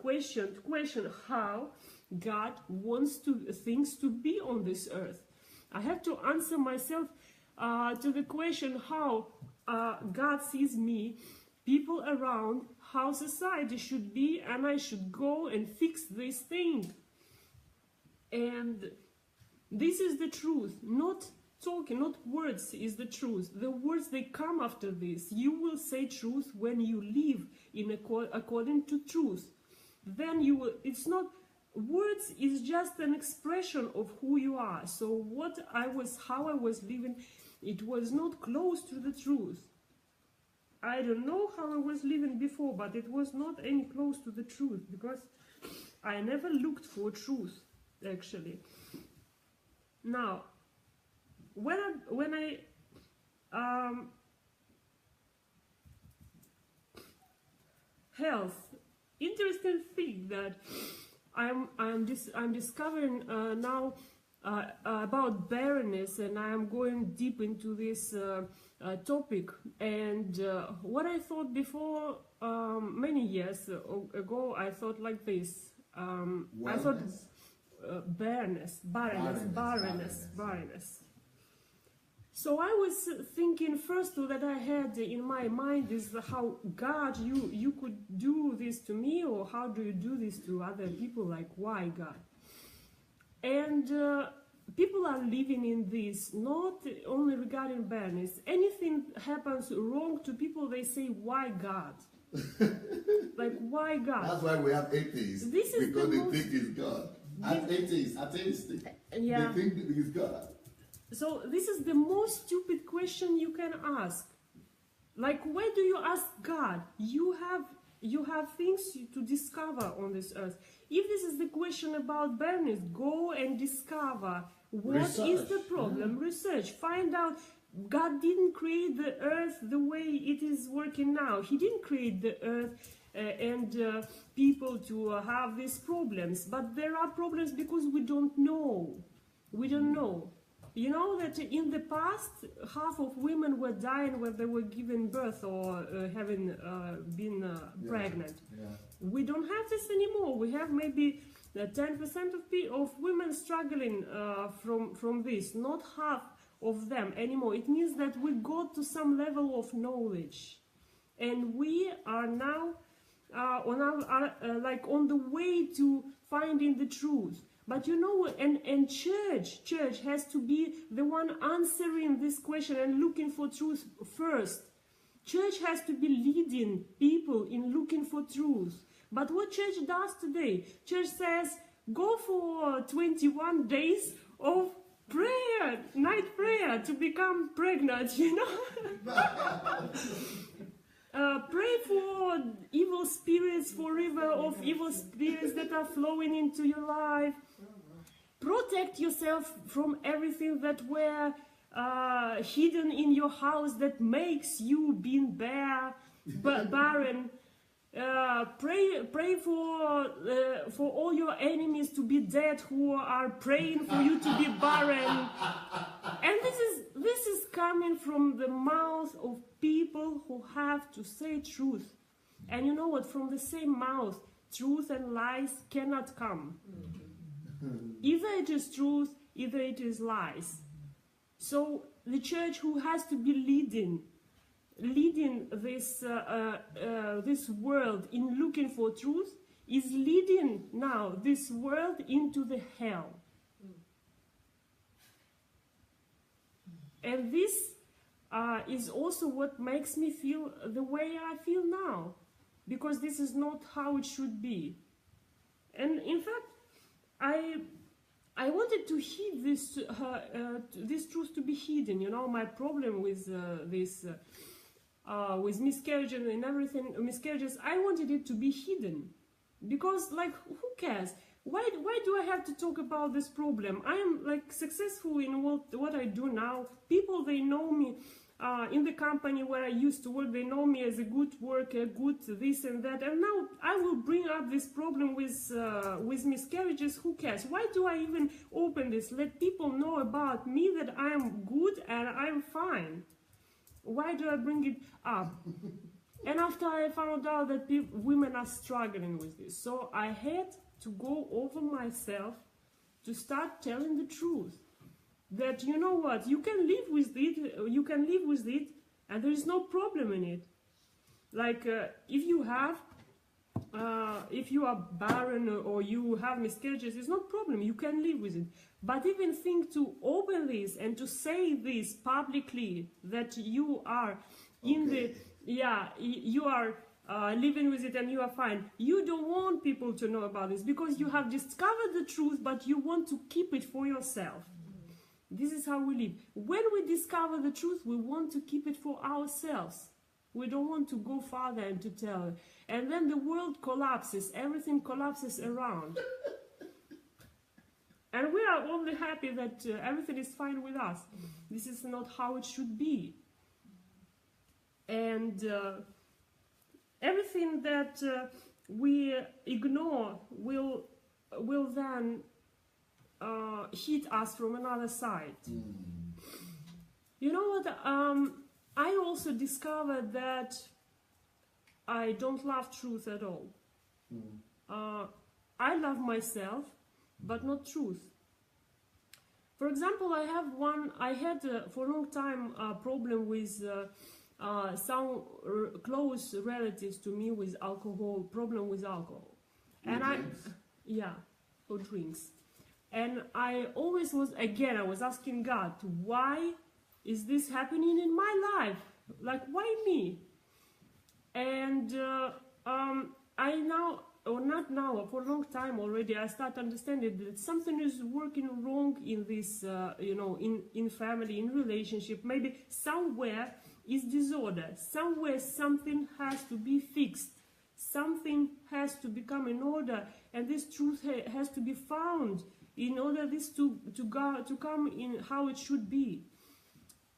question how God wants things to be on this earth. I have to answer myself to the question how God sees me, people around, how society should be, and I should go and fix this thing. And this is the truth, not talking, not words is the truth. The words, they come after this. You will say truth when you live in according to truth. Then you will, it's not, words is just an expression of who you are. So how I was living, it was not close to the truth. I don't know how I was living before, but it was not any close to the truth, because I never looked for truth, actually. Now, when I health, interesting thing that I'm discovering now about barrenness, and I am going deep into this topic. And what I thought before, many years ago, I thought like this. I thought barrenness. So I was thinking first that I had in my mind is how God, you could do this to me, or how do you do this to other people? Like, why God? And people are living in this, not only regarding barrenness. Anything happens wrong to people, they say, why God? Like, why God? That's why we have atheists. This is because the they most- think it's God. Atheistic. Yeah. They think it's God. So this is the most stupid question you can ask. Like, why do you ask God? You have things to discover on this earth. If this is the question about barrenness, go and discover what is Research. the problem. Research, find out. God didn't create the earth the way it is working now. He didn't create the earth and people to have these problems. But there are problems because we don't know. We don't know. You know that in the past, half of women were dying when they were giving birth or having been pregnant. Yeah. We don't have this anymore. We have maybe 10% of women struggling from this, not half of them anymore. It means that we got to some level of knowledge, and we are now on the way to finding the truth. But you know, and church has to be the one answering this question and looking for truth first. Church has to be leading people in looking for truth. But what church does today? Church says, go for 21 days of prayer, night prayer, to become pregnant, you know? Pray for evil spirits, for river of evil spirits that are flowing into your life. Protect yourself from everything that were hidden in your house that makes you being barren. Pray for all your enemies to be dead who are praying for you to be barren. And this is coming from the mouth of people who have to say truth. And you know what? From the same mouth, truth and lies cannot come. Either it is truth, either it is lies. So the church who has to be leading this world in looking for truth is leading now this world into the hell. And this is also what makes me feel the way I feel now, because this is not how it should be. And in fact, I wanted to hide this truth to be hidden. You know, my problem with with miscarriages and everything, miscarriages, I wanted it to be hidden, because, like, who cares? Why do I have to talk about this problem? I am, like, successful in what I do now. People, they know me in the company where I used to work. They know me as a good worker, good this and that. And now I will bring up this problem with miscarriages. Who cares? Why do I even open this? Let people know about me, that I am good and I am fine. Why do I bring it up? And after I found out that women are struggling with this, so I had to go over myself to start telling the truth. That, you know what, you can live with it, and there is no problem in it. Like, if you are barren or you have miscarriages, it's no problem, you can live with it. But even think to open this and to say this publicly, that you are you are living with it and you are fine. You don't want people to know about this because you have discovered the truth, but you want to keep it for yourself. This is how we live. When we discover the truth, we want to keep it for ourselves. We don't want to go farther and to tell. And then the world collapses. Everything collapses around. And we are only happy that everything is fine with us. This is not how it should be. And everything that we ignore will then hit us from another side. You know what? I also discovered that I don't love truth at all. I love myself, but not truth. For example, I had for a long time a problem with some close relatives to me with alcohol, problem with alcohol. Who drinks. And I always was asking God, why is this happening in my life? Like, why me? And now, for a long time already, I start understanding that something is working wrong in this, in family, in relationship. Maybe somewhere is disorder. Somewhere something has to be fixed. Something has to become in order, and this truth has to be found in order this to come in how it should be.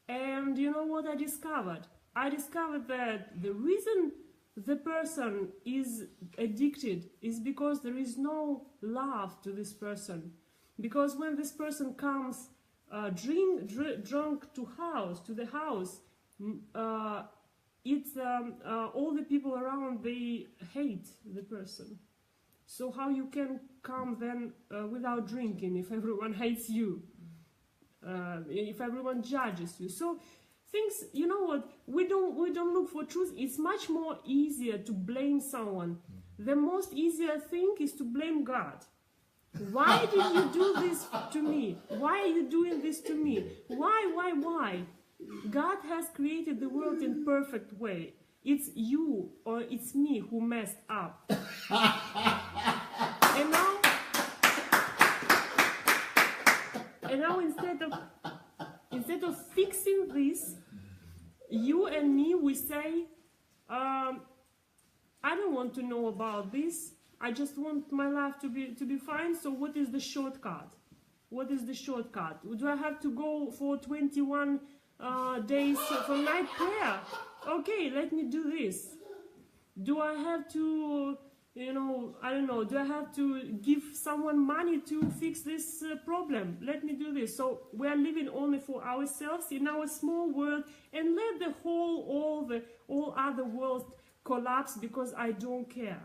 And you know what I discovered? I discovered that the reason the person is addicted is because there is no love to this person. Because when this person comes drunk to the house, all the people around, they hate the person. So how you can come then without drinking if everyone hates you, if everyone judges you? So things, you know what, we don't look for truth. It's much more easier to blame someone. The most easier thing is to blame God. Why did you do this to me? Why are you doing this to me? Why? God has created the world in perfect way. It's you or it's me who messed up. And now instead of fixing this, you and me, we say, I don't want to know about this. I just want my life to be fine. So what is the shortcut? What is the shortcut? Do I have to go for 21 days for night prayer? Okay, let me do this. Do I have to, I don't know, do I have to give someone money to fix this problem? Let me do this. So we are living only for ourselves in our small world, and let the all other world collapse because I don't care.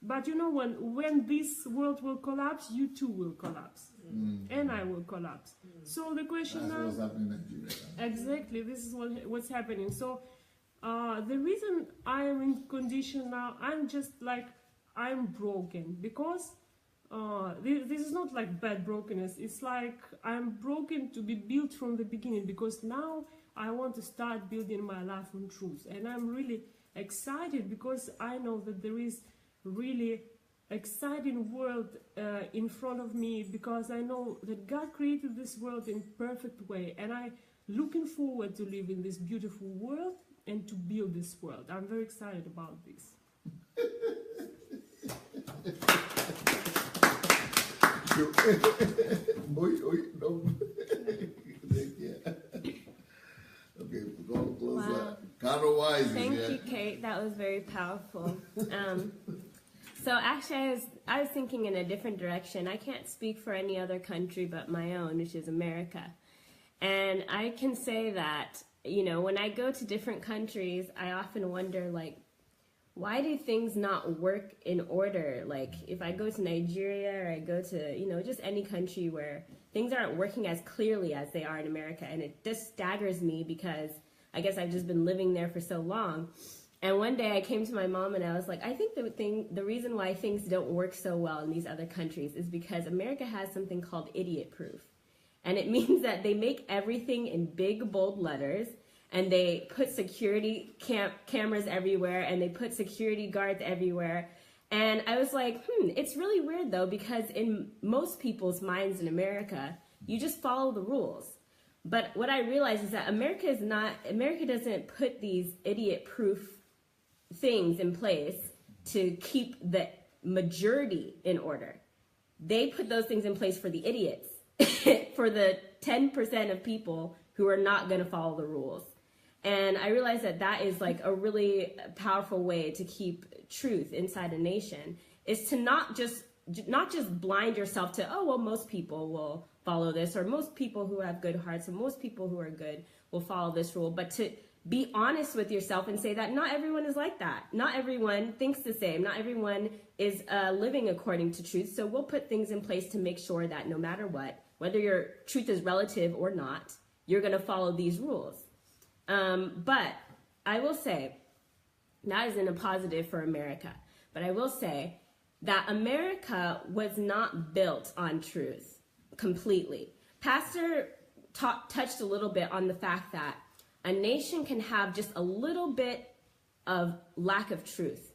But when this world will collapse, you too will collapse. And I will collapse. So the question now... That's what's happening in Nigeria. Exactly, this is what's happening. So the reason I am in condition now, I'm just like, I'm broken. Because this is not like bad brokenness. It's like I'm broken to be built from the beginning. Because now I want to start building my life on truth. And I'm really excited because I know that there is really exciting world in front of me, because I know that God created this world in perfect way, and I'm looking forward to live in this beautiful world and to build this world. I'm very excited about this. Okay, go closer. Wow. Carol Wise is Thank here. you, Kate. That was very powerful. So actually, I was thinking in a different direction. I can't speak for any other country but my own, which is America. And I can say that, when I go to different countries, I often wonder, why do things not work in order? Like, if I go to Nigeria or I go to, just any country where things aren't working as clearly as they are in America. And it just staggers me because I guess I've just been living there for so long. And one day I came to my mom and I was like, I think the reason why things don't work so well in these other countries is because America has something called idiot proof. And it means that they make everything in big, bold letters, and they put security cameras everywhere, and they put security guards everywhere. And I was like, it's really weird though, because in most people's minds in America, you just follow the rules. But what I realized is that America doesn't put these idiot proof things in place to keep the majority in order. They put those things in place for the idiots, for the 10% of people who are not going to follow the rules. And I realized that is like a really powerful way to keep truth inside a nation, is to not just blind yourself to, most people will follow this, or most people who have good hearts, or most people who are good will follow this rule, but to be honest with yourself and say that not everyone is like that. Not everyone thinks the same. Not everyone is living according to truth. So we'll put things in place to make sure that no matter what, whether your truth is relative or not, you're going to follow these rules. But I will say, that isn't a positive for America, but I will say that America was not built on truth completely. Pastor touched a little bit on the fact that a nation can have just a little bit of lack of truth,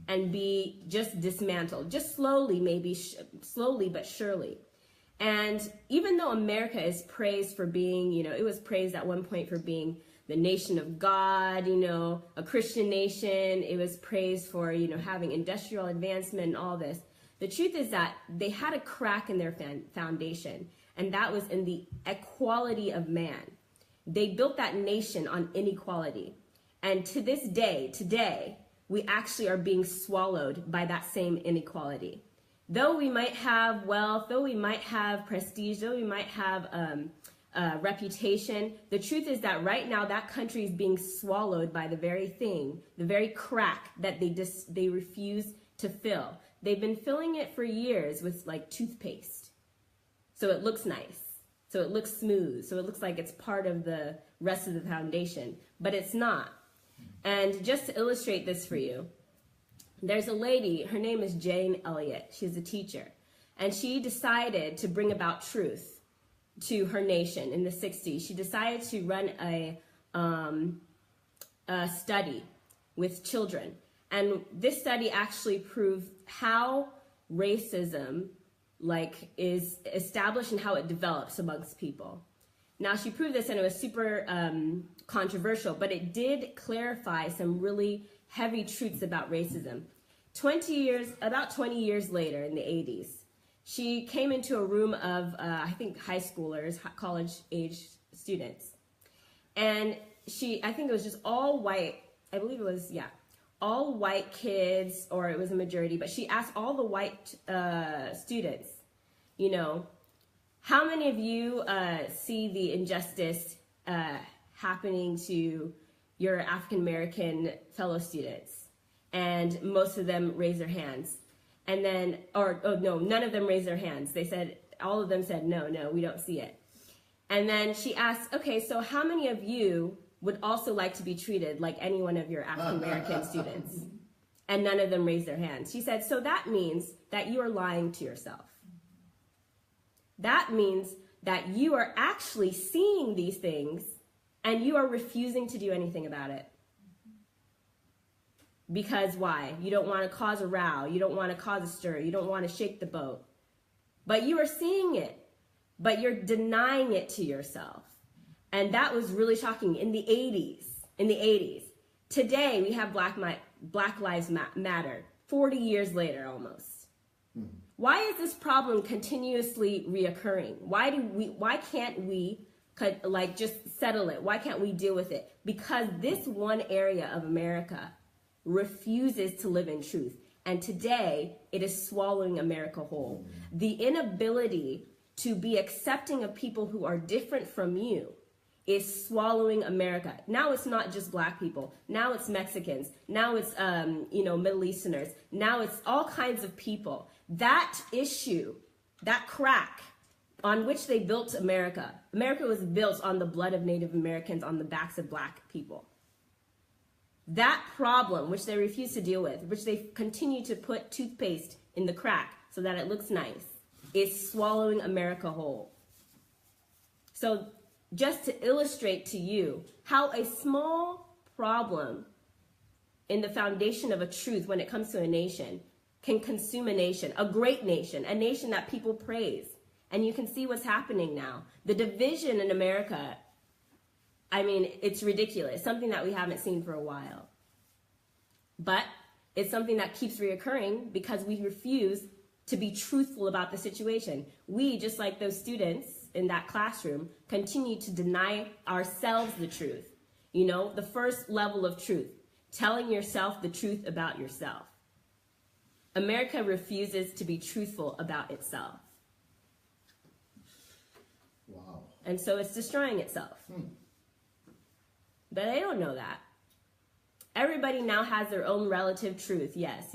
and be just dismantled, just slowly, maybe slowly but surely. And even though America is praised for being, it was praised at one point for being the nation of God, a Christian nation. It was praised for, having industrial advancement and all this. The truth is that they had a crack in their foundation, and that was in the equality of man. They built that nation on inequality. And to this day, today, we actually are being swallowed by that same inequality. Though we might have wealth, though we might have prestige, though we might have reputation, the truth is that right now that country is being swallowed by the very thing, the very crack that they refuse to fill. They've been filling it for years with like toothpaste. So it looks nice. So it looks smooth. So it looks like it's part of the rest of the foundation, but it's not. And just to illustrate this for you, there's a lady, her name is Jane Elliott. She's a teacher. And she decided to bring about truth to her nation in the 60s. She decided to run a study with children. And this study actually proved how racism is established and how it develops amongst people. Now, she proved this, and it was super controversial, but it did clarify some really heavy truths about racism. About 20 years later, in the 80s, she came into a room of, I think, high schoolers, college-age students. And I think it was just all white, I believe it was, all white kids, or it was a majority, but she asked all the white students, how many of you see the injustice happening to your African-American fellow students? And most of them raised their hands. And then, no, none of them raised their hands. All of them said, no, we don't see it. And then she asked, okay, so how many of you would also like to be treated like any one of your African-American students? And none of them raised their hands. She said, so that means that you are lying to yourself. That means that you are actually seeing these things and you are refusing to do anything about it. Because why? You don't want to cause a row. You don't want to cause a stir. You don't want to shake the boat. But you are seeing it. But you're denying it to yourself. And that was really shocking in the 80s. Today, we have Black Lives Matter, 40 years later almost. Why is this problem continuously reoccurring? Why can't we just settle it? Why can't we deal with it? Because this one area of America refuses to live in truth. And today, it is swallowing America whole. The inability to be accepting of people who are different from you is swallowing America. Now it's not just Black people. Now it's Mexicans. Now it's, Middle Easterners. Now it's all kinds of people. That issue, that crack on which they built America. America was built on the blood of Native Americans, on the backs of Black people. That problem, which they refuse to deal with, which they continue to put toothpaste in the crack so that it looks nice, is swallowing America whole. So just to illustrate to you how a small problem in the foundation of a truth when it comes to a nation can consume a nation, a great nation, a nation that people praise. And you can see what's happening now. The division in America, it's ridiculous, something that we haven't seen for a while. But it's something that keeps reoccurring because we refuse to be truthful about the situation. We, just like those students in that classroom, continue to deny ourselves the truth. The first level of truth, telling yourself the truth about yourself. America refuses to be truthful about itself. Wow. And so it's destroying itself. But they don't know that. Everybody now has their own relative truth. Yes.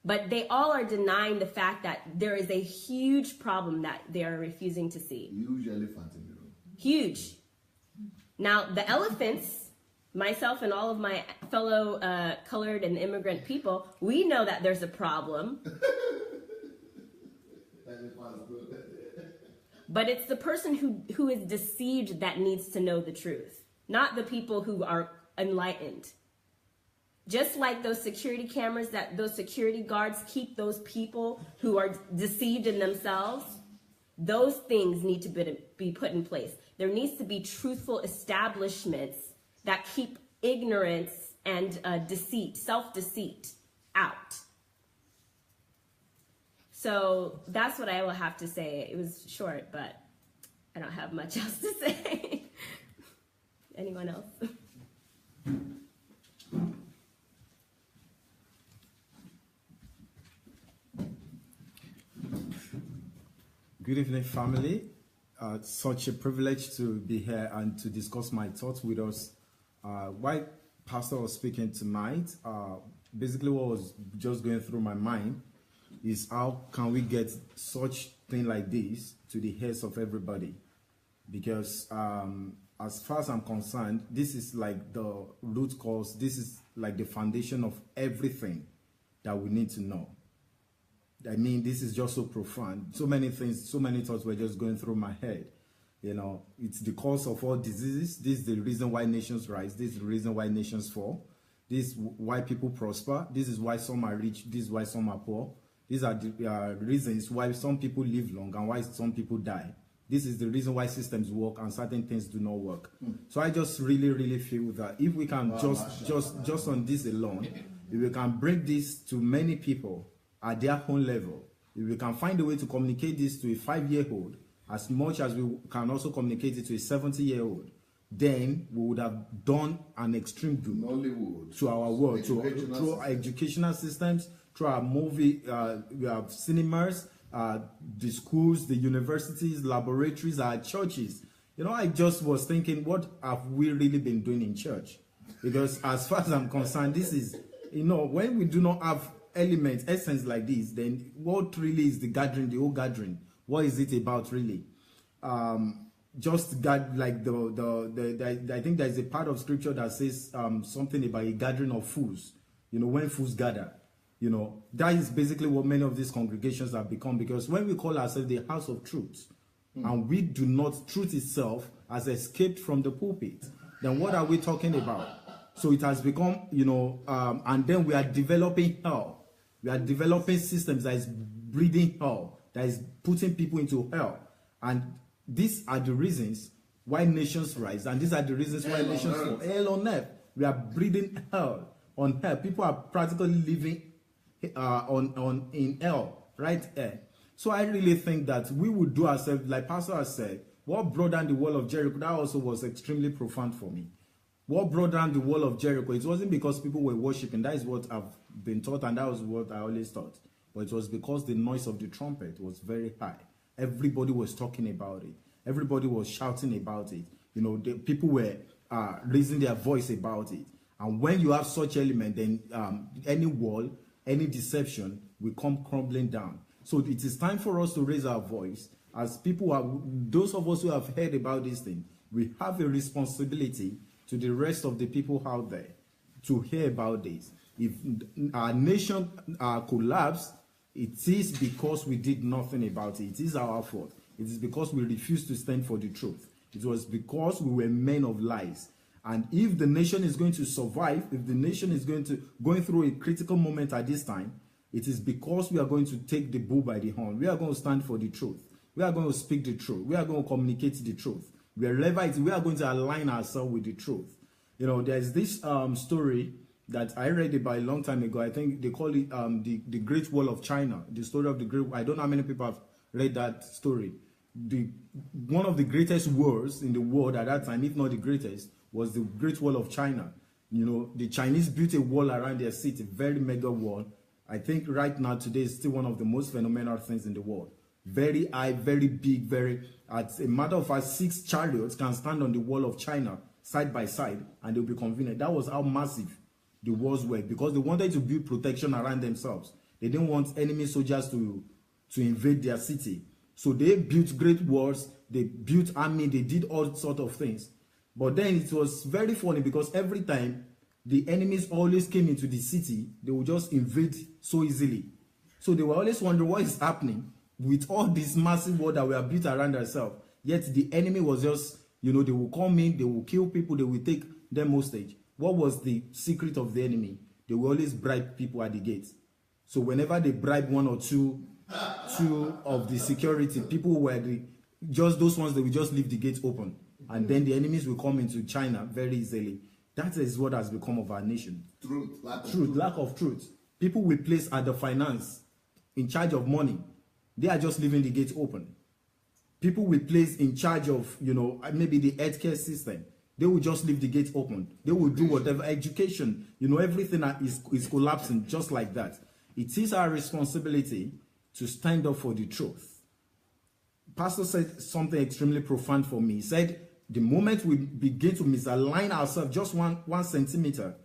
But they all are denying the fact that there is a huge problem that they are refusing to see. Huge elephant in the room. Huge. Now, the elephants, myself and all of my fellow colored and immigrant people, we know that there's a problem. But it's the person who is deceived that needs to know the truth, not the people who are enlightened. Just like those security cameras that those security guards keep those people who are deceived in themselves, those things need to be put in place. There needs to be truthful establishments that keep ignorance and deceit, self-deceit out. So that's what I will have to say. It was short, but I don't have much else to say. Anyone else? Good evening, family. Such a privilege to be here and to discuss my thoughts with us. While Pastor was speaking tonight, basically what was just going through my mind is how can we get such thing like this to the heads of everybody? Because as far as I'm concerned, this is like the root cause, this is like the foundation of everything that we need to know. I mean, this is just so profound. So many things, so many thoughts were just going through my head. You know, it's the cause of all diseases. This is the reason why nations rise. This is the reason why nations fall. This is why people prosper. This is why some are rich. This is why some are poor. These are the reasons why some people live long and why some people die. This is the reason why systems work and certain things do not work. So I just really feel that if we can just on this alone, if we can bring this to many people at their own level, if we can find a way to communicate this to a 5-year-old as much as we can also communicate it to a 70-year-old, then we would have done an extreme good to our world, through our educational systems, through our movie, we have cinemas, the schools, the universities, laboratories, our churches. You know, I just was thinking, what have we really been doing in church? Because as far as I'm concerned, this is, you know, when we do not have elements, essence like this, then what really is the gathering, the whole gathering? What is it about really? Just God, like I think there's a part of scripture that says something about a gathering of fools. You know, when fools gather, you know, that is basically what many of these congregations have become. Because when we call ourselves the house of truth, and we do not, truth itself has escaped from the pulpit, then what are we talking about? So it has become, you know, and then we are developing hell. We are developing systems that is breeding hell, that is putting people into hell. And these are the reasons why nations rise. And these are the reasons why nations fall. Hell on earth. We are breeding hell on earth. People are practically living in hell right here. So I really think that we would do ourselves, like Pastor has said, what brought down the wall of Jericho, that also was extremely profound for me. What brought down the wall of Jericho, it wasn't because people were worshiping. That is what I've been taught, and that was what I always thought. But it was because the noise of the trumpet was very high. Everybody was talking about it. Everybody was shouting about it. You know, the people were raising their voice about it. And when you have such element, then any wall, any deception will come crumbling down. So it is time for us to raise our voice. As people are, those of us who have heard about this thing, we have a responsibility to the rest of the people out there to hear about this. If our nation collapsed, it is because we did nothing about it. It is our fault. It is because we refused to stand for the truth. It was because we were men of lies. And if the nation is going to survive, if the nation is going through a critical moment at this time, it is because we are going to take the bull by the horn. We are going to stand for the truth. We are going to speak the truth. We are going to communicate the truth. Wherever it is, we are going to align ourselves with the truth. You know, there's this story that I read about a long time ago. I think they call it the Great Wall of China. The story of the Great. I don't know how many people have read that story. One of the greatest wars in the world at that time, if not the greatest, was the Great Wall of China. You know, the Chinese built a wall around their city, very mega wall. I think right now today is still one of the most phenomenal things in the world. Very high, very big, very. As a matter of fact, 6 chariots can stand on the wall of China side by side, and they'll be convenient. That was how massive the walls were, because they wanted to build protection around themselves. They didn't want enemy soldiers to invade their city. So they built great walls, they built army, they did all sorts of things. But then it was very funny, because every time the enemies always came into the city, they would just invade so easily. So they were always wondering what is happening with all this massive wall that were built around themselves. Yet the enemy was just, you know, they will come in, they will kill people, they will take them hostage. What was the secret of the enemy? they will always bribe people at the gate. So whenever they bribe one or two of the security, people were just those ones, they will just leave the gate open. And then the enemies will come into China very easily. That is what has become of our nation. Lack of truth. People we place at the finance, in charge of money, they are just leaving the gate open. People we place in charge of, maybe the healthcare system, they will just leave the gate open. They will do whatever. Education, everything is collapsing just like that. It is our responsibility to stand up for the truth. Pastor said something extremely profound for me. He said, the moment we begin to misalign ourselves just one centimeter,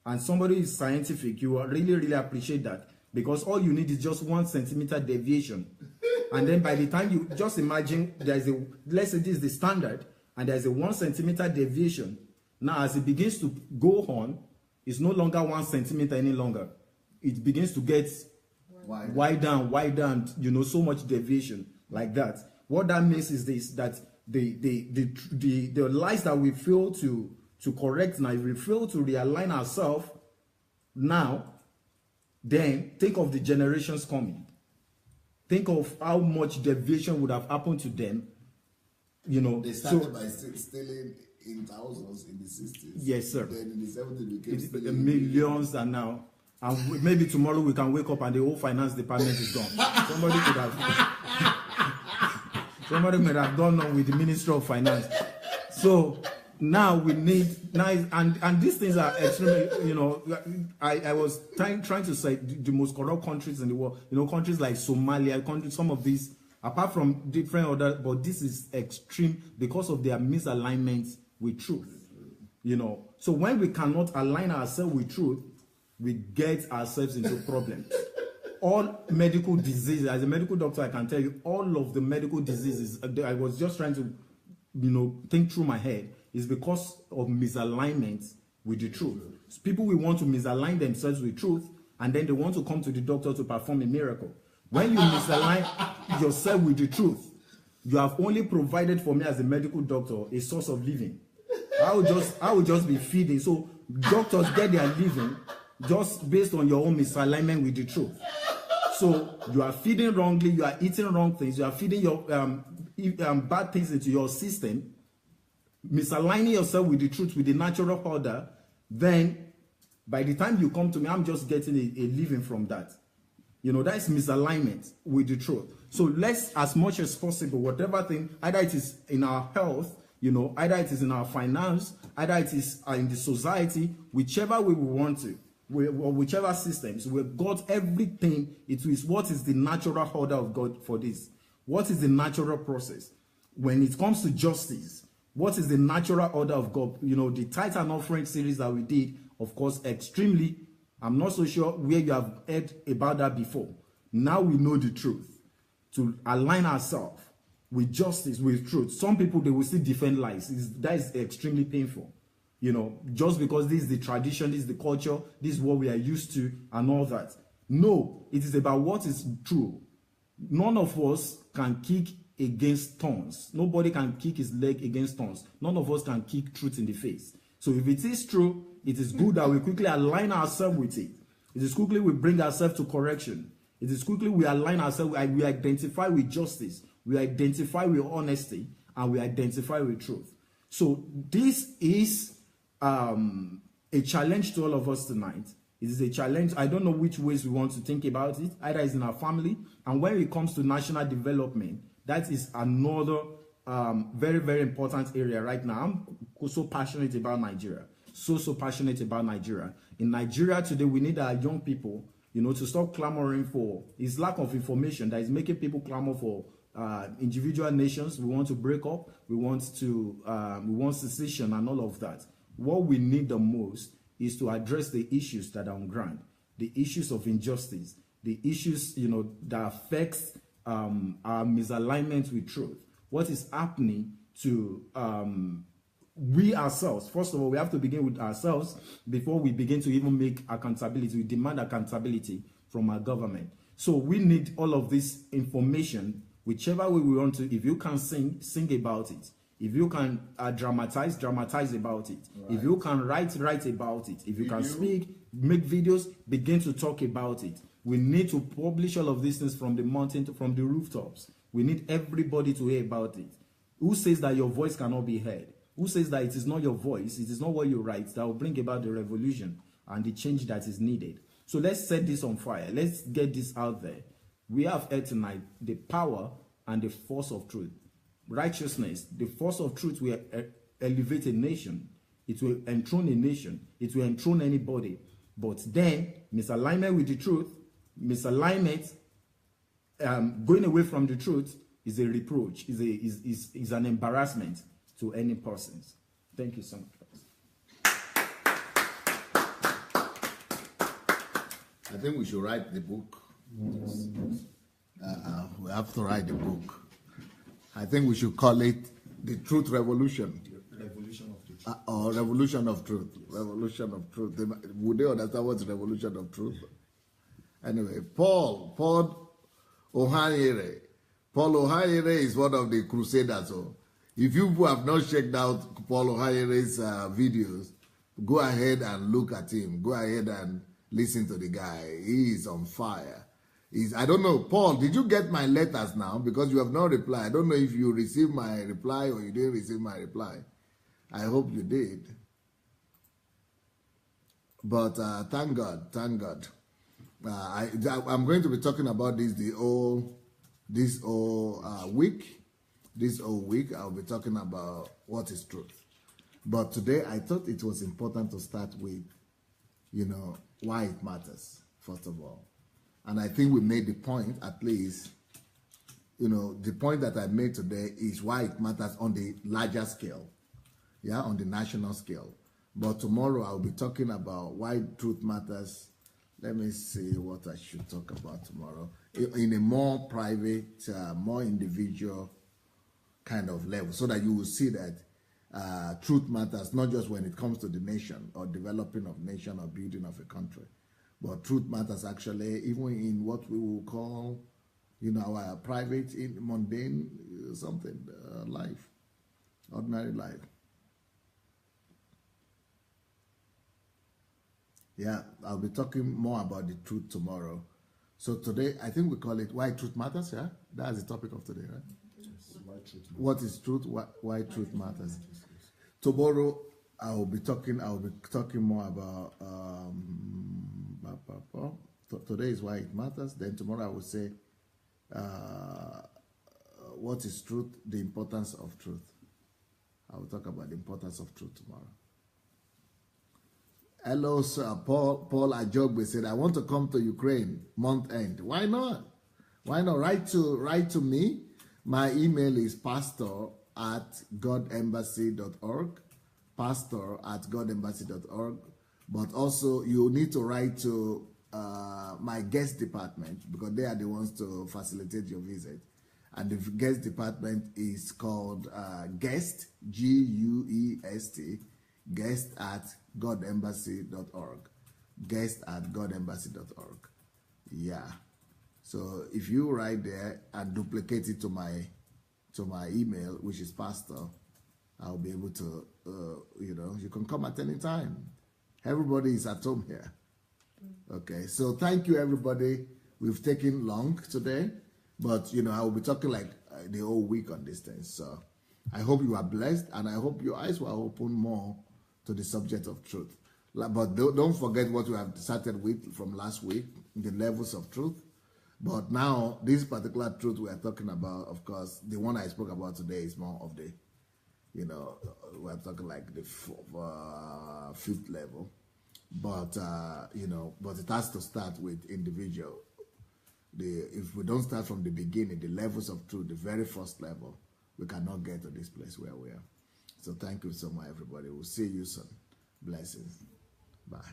and somebody is scientific, you will really, really appreciate that, because all you need is just 1 centimeter deviation. And then by the time you just imagine let's say this is the standard, and there's a 1 centimeter deviation. Now, as it begins to go on, it's no longer 1 centimeter any longer. It begins to get wider and so much deviation like that. What that means is this, that the lies that we fail to correct now, if we fail to realign ourselves now, then think of the generations coming. Think of how much deviation would have happened to them. They started by stealing in thousands in the 60s. Yes, sir. Then in the 70s became stealing millions, and now. And maybe tomorrow we can wake up and the whole finance department is gone. Somebody might have done on with the Ministry of Finance. So now we need and these things are extremely, I was trying to say the most corrupt countries in the world, countries like Somalia, some of these, apart from different other, but this is extreme because of their misalignment with truth. So when we cannot align ourselves with truth, we get ourselves into problems. All medical diseases, as a medical doctor, I can tell you, all of the medical diseases, I was just trying to, think through my head, is because of misalignment with the truth. So people will want to misalign themselves with truth, and then they want to come to the doctor to perform a miracle. When you misalign yourself with the truth, you have only provided for me as a medical doctor a source of living. I will just be feeding. So doctors get their living just based on your own misalignment with the truth. So you are feeding wrongly, you are eating wrong things, you are feeding your bad things into your system, misaligning yourself with the truth, with the natural order. Then by the time you come to me, I'm just getting a living from that. That is misalignment with the truth. So let's, as much as possible, whatever thing, either it is in our health, either it is in our finance, either it is in the society, whichever way we want to, or whichever systems, we've got everything. It is what is the natural order of God for this. What is the natural process? When it comes to justice, what is the natural order of God? The tithe and offering series that we did, of course, extremely, I'm not so sure where you have heard about that before. Now we know the truth. To align ourselves with justice, with truth. Some people, they will still defend lies. That is extremely painful. Just because this is the tradition, this is the culture, this is what we are used to, and all that. No, it is about what is true. None of us can kick against thorns. Nobody can kick his leg against thorns. None of us can kick truth in the face. So if it is true, it is good that we quickly align ourselves with it. It is quickly we bring ourselves to correction. It is quickly we align ourselves, we identify with justice, we identify with honesty, and we identify with truth. So this is a challenge to all of us tonight. It is a challenge. I don't know which ways we want to think about it. Either it's in our family, and when it comes to national development, that is another very, very important area right now. I'm so passionate about Nigeria. So passionate about Nigeria. In Nigeria today, we need our young people, to stop clamoring for its lack of information that is making people clamor for individual nations. We want to break up. We want secession and all of that. What we need the most is to address the issues that are on ground, the issues of injustice, the issues, that affects our misalignment with truth. What is happening to we ourselves? First of all, we have to begin with ourselves before we begin to even make accountability. We demand accountability from our government. So we need all of this information, whichever way we want to. If you can sing about it. If you can dramatize about it. Right. If you can write about it. If you can speak, make videos, begin to talk about it. We need to publish all of these things from the mountain, from the rooftops. We need everybody to hear about it. Who says that your voice cannot be heard? Who says that it is not your voice, it is not what you write that will bring about the revolution and the change that is needed? So let's set this on fire. Let's get this out there. We have heard tonight the power and the force of truth. Righteousness, the force of truth will elevate a nation. It will enthrone a nation. It will enthrone anybody. But then, misalignment with the truth, misalignment, going away from the truth is a reproach, is an embarrassment to any persons. Thank you so much. I think we should write the book. We have to write the book. I think we should call it the Truth Revolution. Revolution of the truth. Or Revolution of Truth. Yes. Revolution of Truth. Would they understand what's Revolution of Truth? Anyway, Paul Ohaniere. Paul Ohaniere is one of the crusaders. So if you have not checked out Paul Ohaniere's videos, go ahead and look at him. Go ahead and listen to the guy. He is on fire. I don't know, Paul, did you get my letters now? Because you have not replied. I don't know if you received my reply or you didn't receive my reply. I hope you did. But thank God, thank God. I'm going to be talking about this this whole week. I'll be talking about what is truth. But today I thought it was important to start with, why it matters, first of all. And I think we made the point, at least, the point that I made today is why it matters on the larger scale, on the national scale. But tomorrow I'll be talking about why truth matters. Let me see what I should talk about tomorrow in a more private, more individual kind of level, so that you will see that truth matters, not just when it comes to the nation or developing of nation or building of a country, but truth matters actually even in what we will call, our private, mundane, life, ordinary life. Yeah, I'll be talking more about the truth tomorrow. So today, I think we call it Why Truth Matters, yeah? That's the topic of today, right? Yes. Why truth matters. What is truth? Why truth matters. Tomorrow, I'll be talking more about, today is why it matters. Then tomorrow I will say, what is truth? The importance of truth. I will talk about the importance of truth tomorrow. Hello, sir. Paul Ajogbe said, I want to come to Ukraine month end. Why not? Why not? Write to me. My email is pastor@godembassy.org. pastor@godembassy.org. But also, you need to write to my guest department, because they are the ones to facilitate your visit. And the guest department is called guest, G-U-E-S-T, guest@godembassy.org. guest@godembassy.org. Yeah. So if you write there and duplicate it to my email, which is pastor, I'll be able to, you can come at any time. Everybody is at home here. Okay, so thank you, everybody. We've taken long today, but, I will be talking like the whole week on this thing. So I hope you are blessed, and I hope your eyes will open more to the subject of truth. But don't forget what we have started with from last week, the levels of truth. But now, this particular truth we are talking about, of course, the one I spoke about today is more of the, we're talking like the fifth level. But, but it has to start with individual. If we don't start from the beginning, the levels of truth, the very first level, we cannot get to this place where we are. So thank you so much, everybody. We'll see you soon. Blessings. Bye.